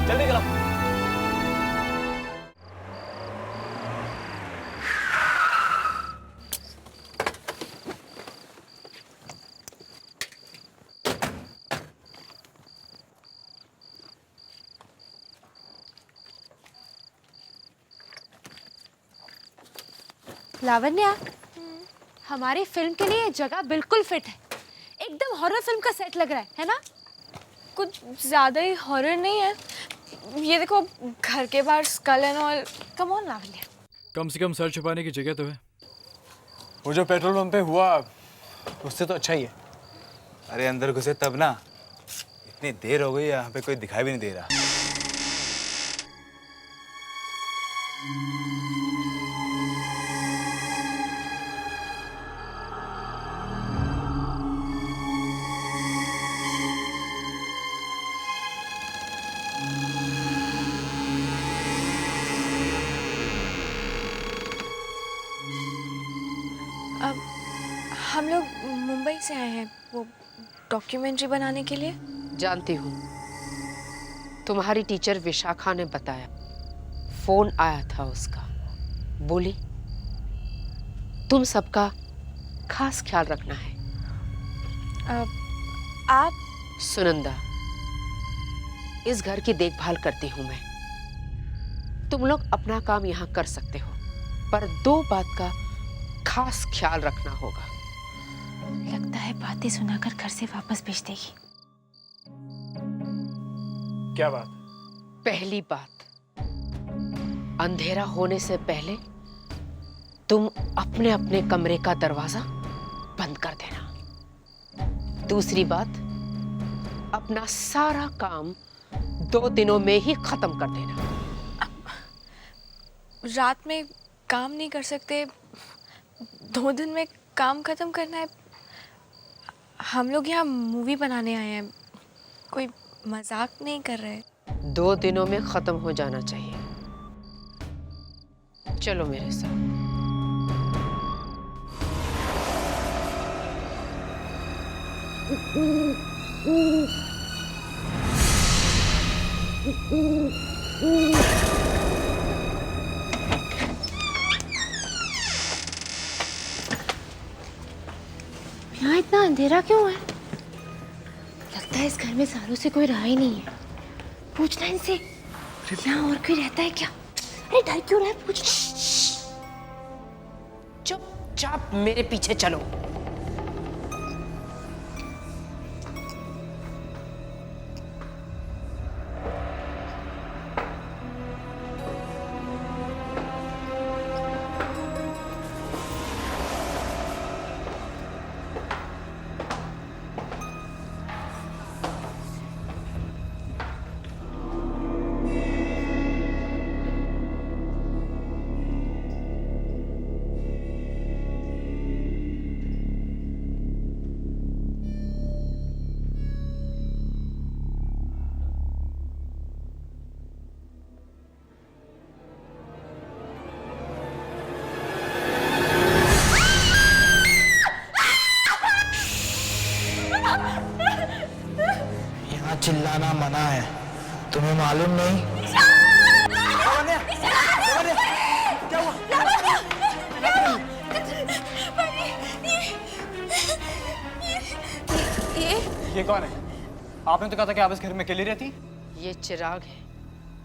जल्दी करो। लावण्या, हमारी फिल्म के लिए ये जगह बिल्कुल फिट है। एकदम हॉरर फिल्म का सेट लग रहा है ना? कुछ ज्यादा ही हॉरर नहीं है। ये देखो, घर के बाहर skull and all. Come on Lavanya. कम से कम सर छुपाने की जगह तो है। वो जो पेट्रोल पंप पे हुआ उससे तो अच्छा ही है। अरे अंदर घुसे तब ना, इतनी देर हो गई यहाँ पे कोई दिखाई भी नहीं दे रहा। अब हम लोग मुंबई से आए हैं वो डॉक्यूमेंट्री बनाने के लिए। जानती हूँ, तुम्हारी टीचर विशाखा ने बताया, फोन आया था उसका। बोली तुम सबका खास ख्याल रखना है। आप? सुनंदा, इस घर की देखभाल करती हूँ मैं। तुम लोग अपना काम यहाँ कर सकते हो, पर 2 बात का खास ख्याल रखना होगा। लगता है बातें सुनाकर घर से वापस भेज देगी। क्या बात? पहली बात, अंधेरा होने से पहले तुम अपने अपने कमरे का दरवाजा बंद कर देना। दूसरी बात, अपना सारा काम 2 दिनों में ही खत्म कर देना। रात में काम नहीं कर सकते, 2 दिन में काम खत्म करना है। हम लोग यहाँ मूवी बनाने आए हैं, कोई मजाक नहीं कर रहे। 2 दिनों में खत्म हो जाना चाहिए। चलो मेरे साथ। यहाँ इतना अंधेरा क्यों है? लगता है इस घर में सालों से कोई रहा ही नहीं है। पूछना इनसे, यहाँ और कोई रहता है क्या? अरे डर क्यों रहा है? पूछ। चुपचाप मेरे पीछे चलो। चिल्लाना मना है, तुम्हें मालूम नहीं? ये कौन है? आपने तो कहा था कि आप इस घर में अकेली रहती। ये चिराग है,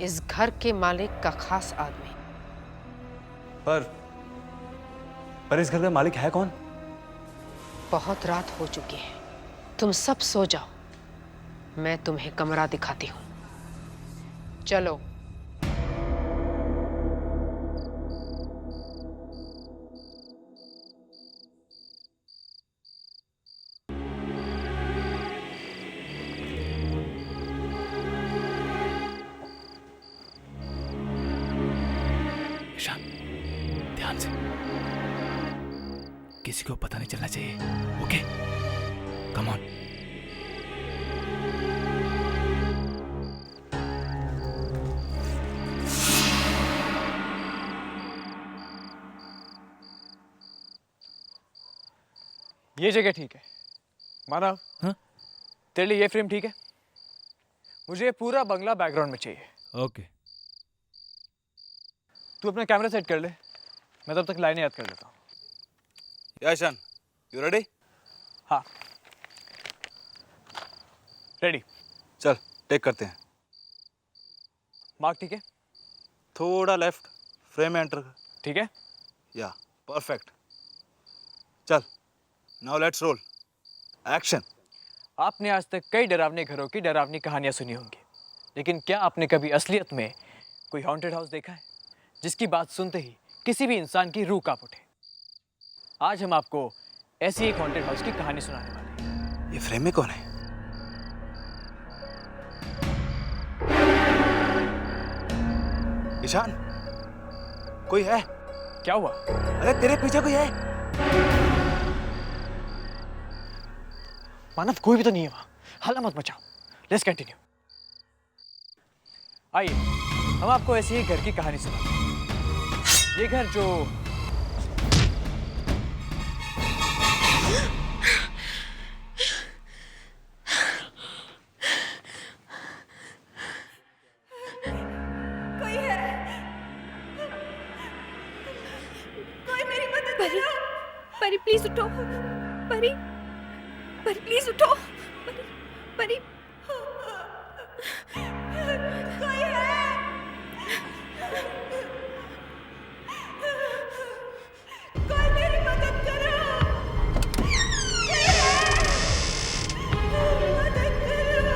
इस घर के मालिक का खास आदमी। पर इस घर का मालिक है कौन? बहुत रात हो चुकी है, तुम सब सो जाओ। मैं तुम्हें कमरा दिखाती हूँ। चलो। ईशान, ध्यान से, किसी को पता नहीं चलना चाहिए। Okay, come on. ये जगह ठीक है मानव। हाँ? तेरे लिए ये फ्रेम ठीक है? मुझे पूरा बंगला बैकग्राउंड में चाहिए। ओके। तू अपना कैमरा सेट कर ले, मैं तब तक लाइनें याद कर लेता हूँ। Ishaan, you ready? हाँ रेडी। चल टेक करते हैं। मार्क ठीक है? थोड़ा लेफ्ट, फ्रेम में एंटर कर। ठीक है? या परफेक्ट। चल, नाउ लेट्स रोल। एक्शन। आपने आज तक कई डरावने घरों की डरावनी कहानियां सुनी होंगी, लेकिन क्या आपने कभी असलियत में कोई हॉन्टेड हाउस देखा है जिसकी बात सुनते ही किसी भी इंसान की रूह कांप उठे? आज हम आपको ऐसी एक हॉन्टेड हाउस की कहानी सुनाने वाले हैं। ये फ्रेम में कौन है? ईशान, कोई है? क्या हुआ? अरे तेरे पीछे कोई है? मानव, कोई भी तो नहीं है वहां। हल्ला मत मचाओ। Let's continue. आइए, हम आपको ऐसी ही घर की कहानी सुनाते हैं। ये घर जो परी प्लीज उठो। परी, परी प्लीज उठो। परी, परी कोई है? कोई मेरी मदद करो। कोई है? मदद करो।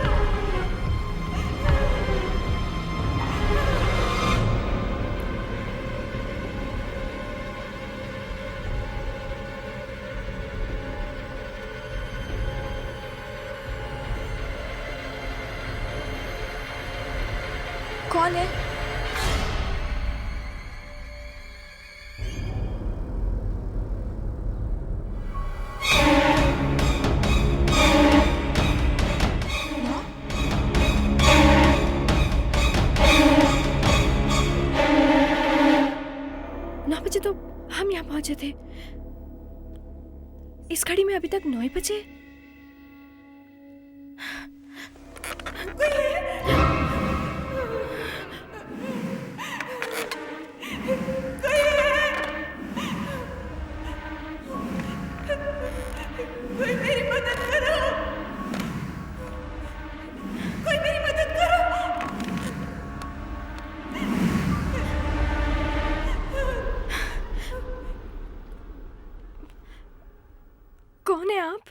कौन है? नौ बजे तो हम यहाँ पहुंचे थे। इस घड़ी में अभी तक 9 बजे। कोई मेरी मदद करो। कोई मेरी मदद करो। कौन है आप?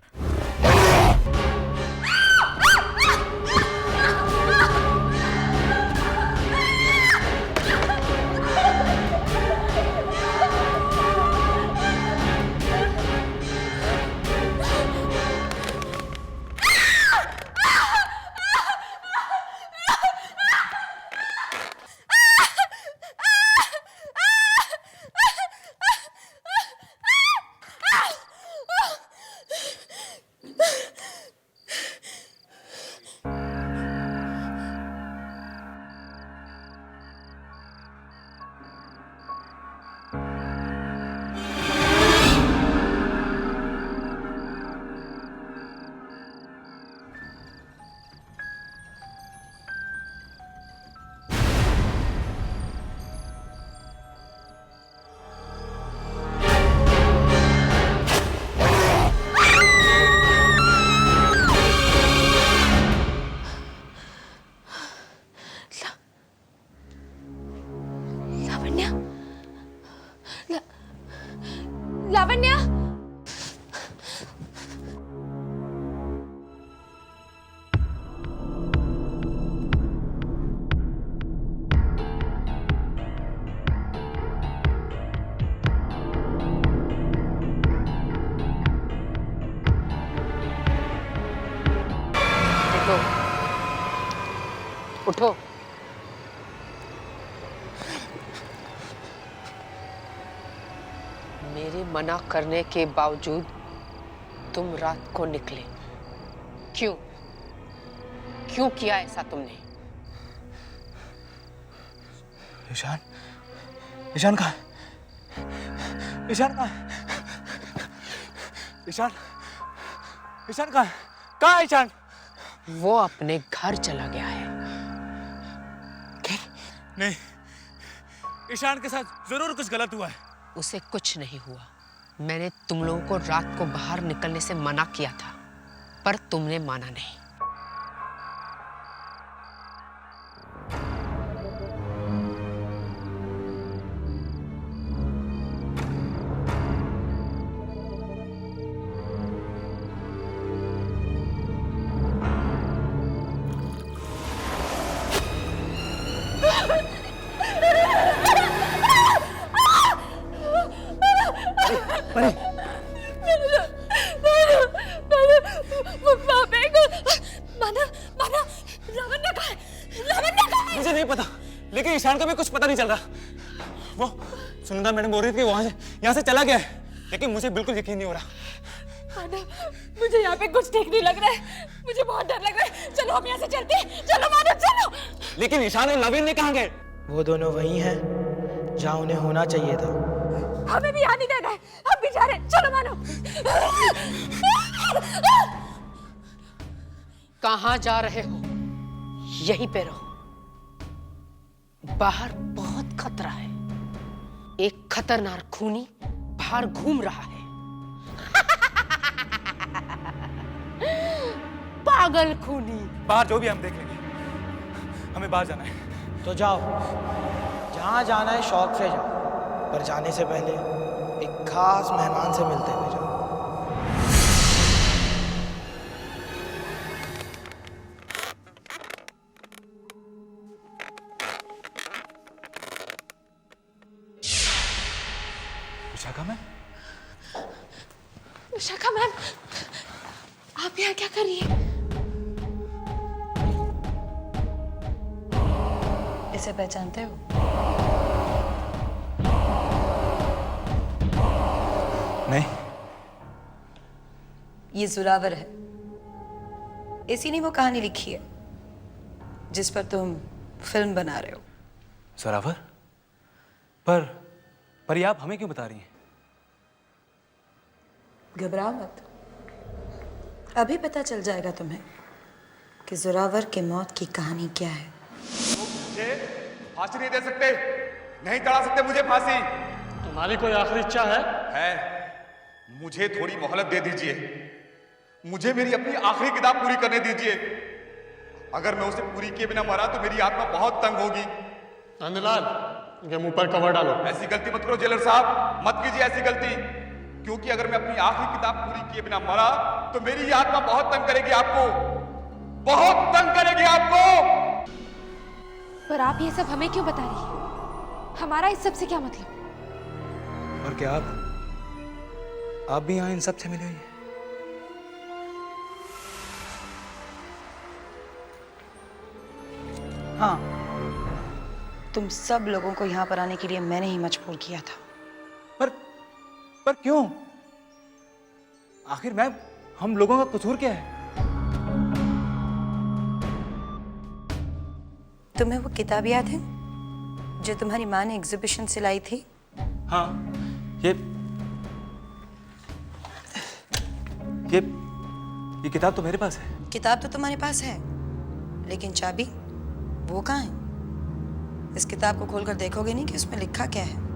लावण्या, उठो। मेरे मना करने के बावजूद तुम रात को निकले। क्यों? क्यों किया ऐसा तुमने? ईशान, ईशान कहाँ? ईशान कहाँ? ईशान, ईशान कहाँ? कहाँ है ईशान? वो अपने घर चला गया है। नहीं, ईशान के साथ जरूर कुछ गलत हुआ है। उसे कुछ नहीं हुआ। मैंने तुम लोगों को रात को बाहर निकलने से मना किया था, पर तुमने माना नहीं। मानव, मानव, लावण्य कहाँ है? लावण्य कहाँ है? मुझे नहीं पता, लेकिन ईशान का भी कुछ पता नहीं चल रहा। वो सुनंदा मैडम बोल रही थी कि यहाँ से चला गया है, लेकिन मुझे बिल्कुल यकीन नहीं हो रहा। मानव, मुझे यहाँ पे कुछ ठीक नहीं लग रहा है, मुझे बहुत डर लग रहा है। चलो हम यहाँ से चलते हैं, चलो मानव चलो। लेकिन ईशान और नवीन ने कहाँ गए? वो दोनों वहीं हैं जहाँ उन्हें होना चाहिए था। हमें भी यहाँ नहीं देना है, हम भी जा रहे हैं, चलो मानव। कहाँ जा रहे हो? यहीं पे रहो। बाहर बहुत खतरा है। एक खतरनाक खूनी बाहर घूम रहा है। पागल खूनी। बाहर जो भी हम देख लेंगे, हमें बाहर जाना है। तो जाओ, जहाँ जाना है शौक से जाओ, पर जाने से पहले एक खास मेहमान से मिलते हुए जाओ। विशाखा मैम? विशाखा मैम, आप यहाँ क्या कर रही हैं? इसे पहचानते हो? नहीं। ये जोरावर है। इसी ने वो कहानी लिखी है जिस पर तुम फिल्म बना रहे हो। जोरावर? पर ये आप हमें क्यों बता रही हैं? घबराओ मत, अभी पता चल जाएगा तुम्हें कि जोरावर के मौत की कहानी क्या है। मुझे फांसी नहीं दे सकते, नहीं चढ़ा सकते मुझे फांसी। तुम्हारी कोई आखिरी इच्छा है? मुझे थोड़ी मोहलत दे दीजिए, मुझे मेरी अपनी आखिरी किताब पूरी करने दीजिए। अगर मैं उसे पूरी किए बिना मरा तो मेरी आत्मा बहुत तंग होगी। नंदलाल, इनके मुंह पर कवर डालो। ऐसी गलती मत करो जेलर साहब, मत कीजिए ऐसी गलती, क्योंकि अगर मैं अपनी आखिरी किताब पूरी किए बिना मरा तो मेरी ये आत्मा बहुत तंग करेगी आपको, बहुत तंग करेगी आपको। पर आप ये सब हमें क्यों बता रही हैं? हमारा इस सब से क्या मतलब? और क्या आप भी यहाँ इन सब से मिले हुई हैं? हाँ, तुम सब लोगों को यहाँ पर आने के लिए मैंने ही मजबूर किया था। पर क्यों? आखिर मैम, हम लोगों का कसूर क्या है? तुम्हें वो किताब याद है जो तुम्हारी माँ ने एग्जीबिशन से लाई थी? हाँ, ये किताब तो मेरे पास है। किताब तो तुम्हारे पास है, लेकिन चाबी वो कहाँ है? इस किताब को खोलकर देखोगे नहीं कि उसमें लिखा क्या है?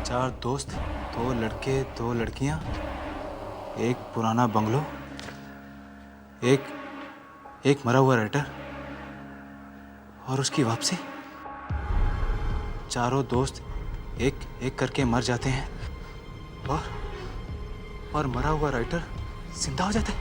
चार दोस्त, 2 लड़के 2 लड़कियां, एक पुराना बंगलो, एक मरा हुआ राइटर और उसकी वापसी। चारों दोस्त एक एक करके मर जाते हैं और मरा हुआ राइटर जिंदा हो जाता है।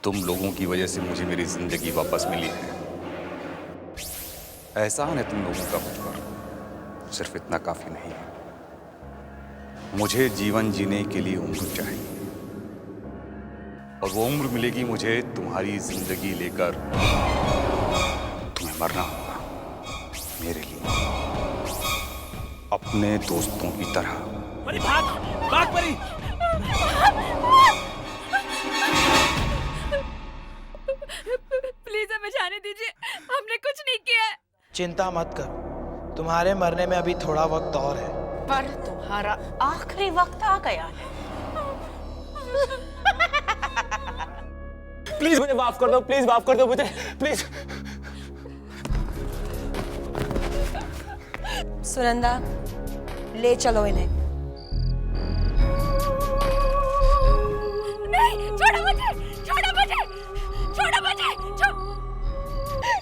तुम लोगों की वजह से मुझे मेरी जिंदगी वापस मिली है। एहसान है तुम लोगों का मुझ पर, सिर्फ इतना काफी नहीं है। मुझे जीवन जीने के लिए उम्र चाहिए और वो उम्र मिलेगी मुझे तुम्हारी जिंदगी लेकर। तुम्हें मरना होगा मेरे लिए, अपने दोस्तों की तरह। परी भाग, भाग परी। प्लीज हमें जाने दीजिए, हमने कुछ नहीं किया है। चिंता मत करो, तुम्हारे मरने में अभी थोड़ा वक्त और है। पर तुम्हारा आखिरी वक्त आ गया है। प्लीज मुझे माफ कर दो, प्लीज माफ कर दो मुझे, प्लीज। सुनंदा, ले चलो इन्हें। नहीं, छोड़ो मुझे, छोड़ो मुझे, छोड़ो मुझे,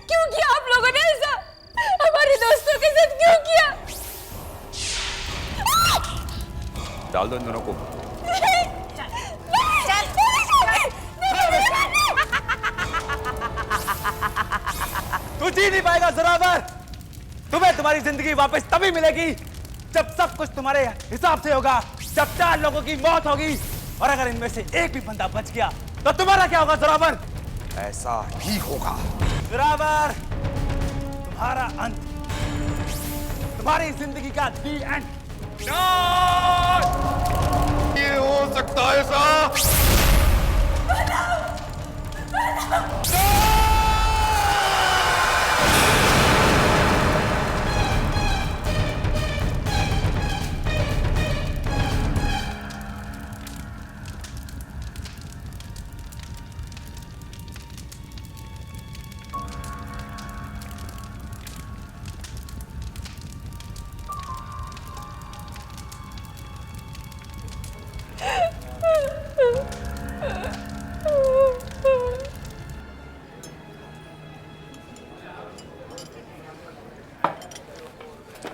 क्यों किया आप लोगों ने ऐसा? हमारे दोस्तों के साथ क्यों किया? डाल दो इन दोनों को। तू जी नहीं पाएगा जोरावर। तुम्हें तुम्हारी जिंदगी वापस तभी मिलेगी जब सब कुछ तुम्हारे हिसाब से होगा, जब 4 लोगों की मौत होगी, और अगर इनमें से एक भी बंदा बच गया तो तुम्हारा क्या होगा जोरावर? ऐसा ही होगा जोरावर, तुम्हारा अंत, तुम्हारी जिंदगी का दी एंड। ये हो सकता है साहब।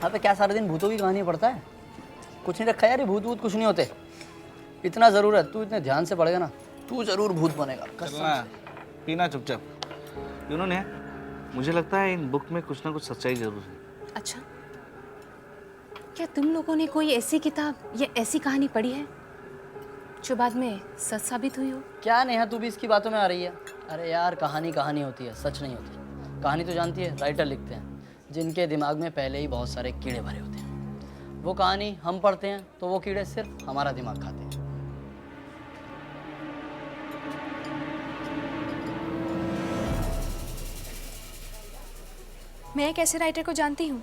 हाँ तो क्या सारा दिन भूतों की कहानी पढ़ता है? कुछ नहीं रखा यार, ये भूत वूत कुछ नहीं होते। इतना ज़रूर है, तू इतने ध्यान से पढ़ेगा ना, तू ज़रूर भूत बनेगा। चलना, पीना चुपचाप। उन्होंने, मुझे लगता है इन बुक में कुछ ना कुछ सच्चाई जरूर है। अच्छा, क्या तुम लोगों ने कोई ऐसी किताब या ऐसी कहानी पढ़ी है जो बाद में सच साबित हुई हो? क्या नेहा, तू भी इसकी बातों में आ रही है? अरे यार, कहानी कहानी होती है, सच नहीं होती। कहानी तो जानती है, राइटर लिखते हैं जिनके दिमाग में पहले ही बहुत सारे कीड़े भरे होते हैं। वो कहानी हम पढ़ते हैं तो वो कीड़े सिर्फ हमारा दिमाग खाते हैं। मैं एक ऐसे राइटर को जानती हूँ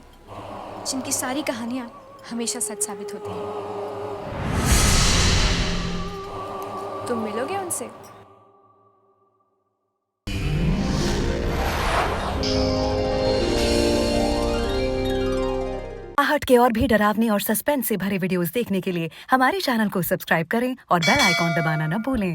जिनकी सारी कहानियाँ हमेशा सच साबित होती हैं। तुम मिलोगे उनसे? आहट के और भी डरावनी और सस्पेंस से भरे वीडियोस देखने के लिए हमारे चैनल को सब्सक्राइब करें और बेल आइकॉन दबाना न भूलें।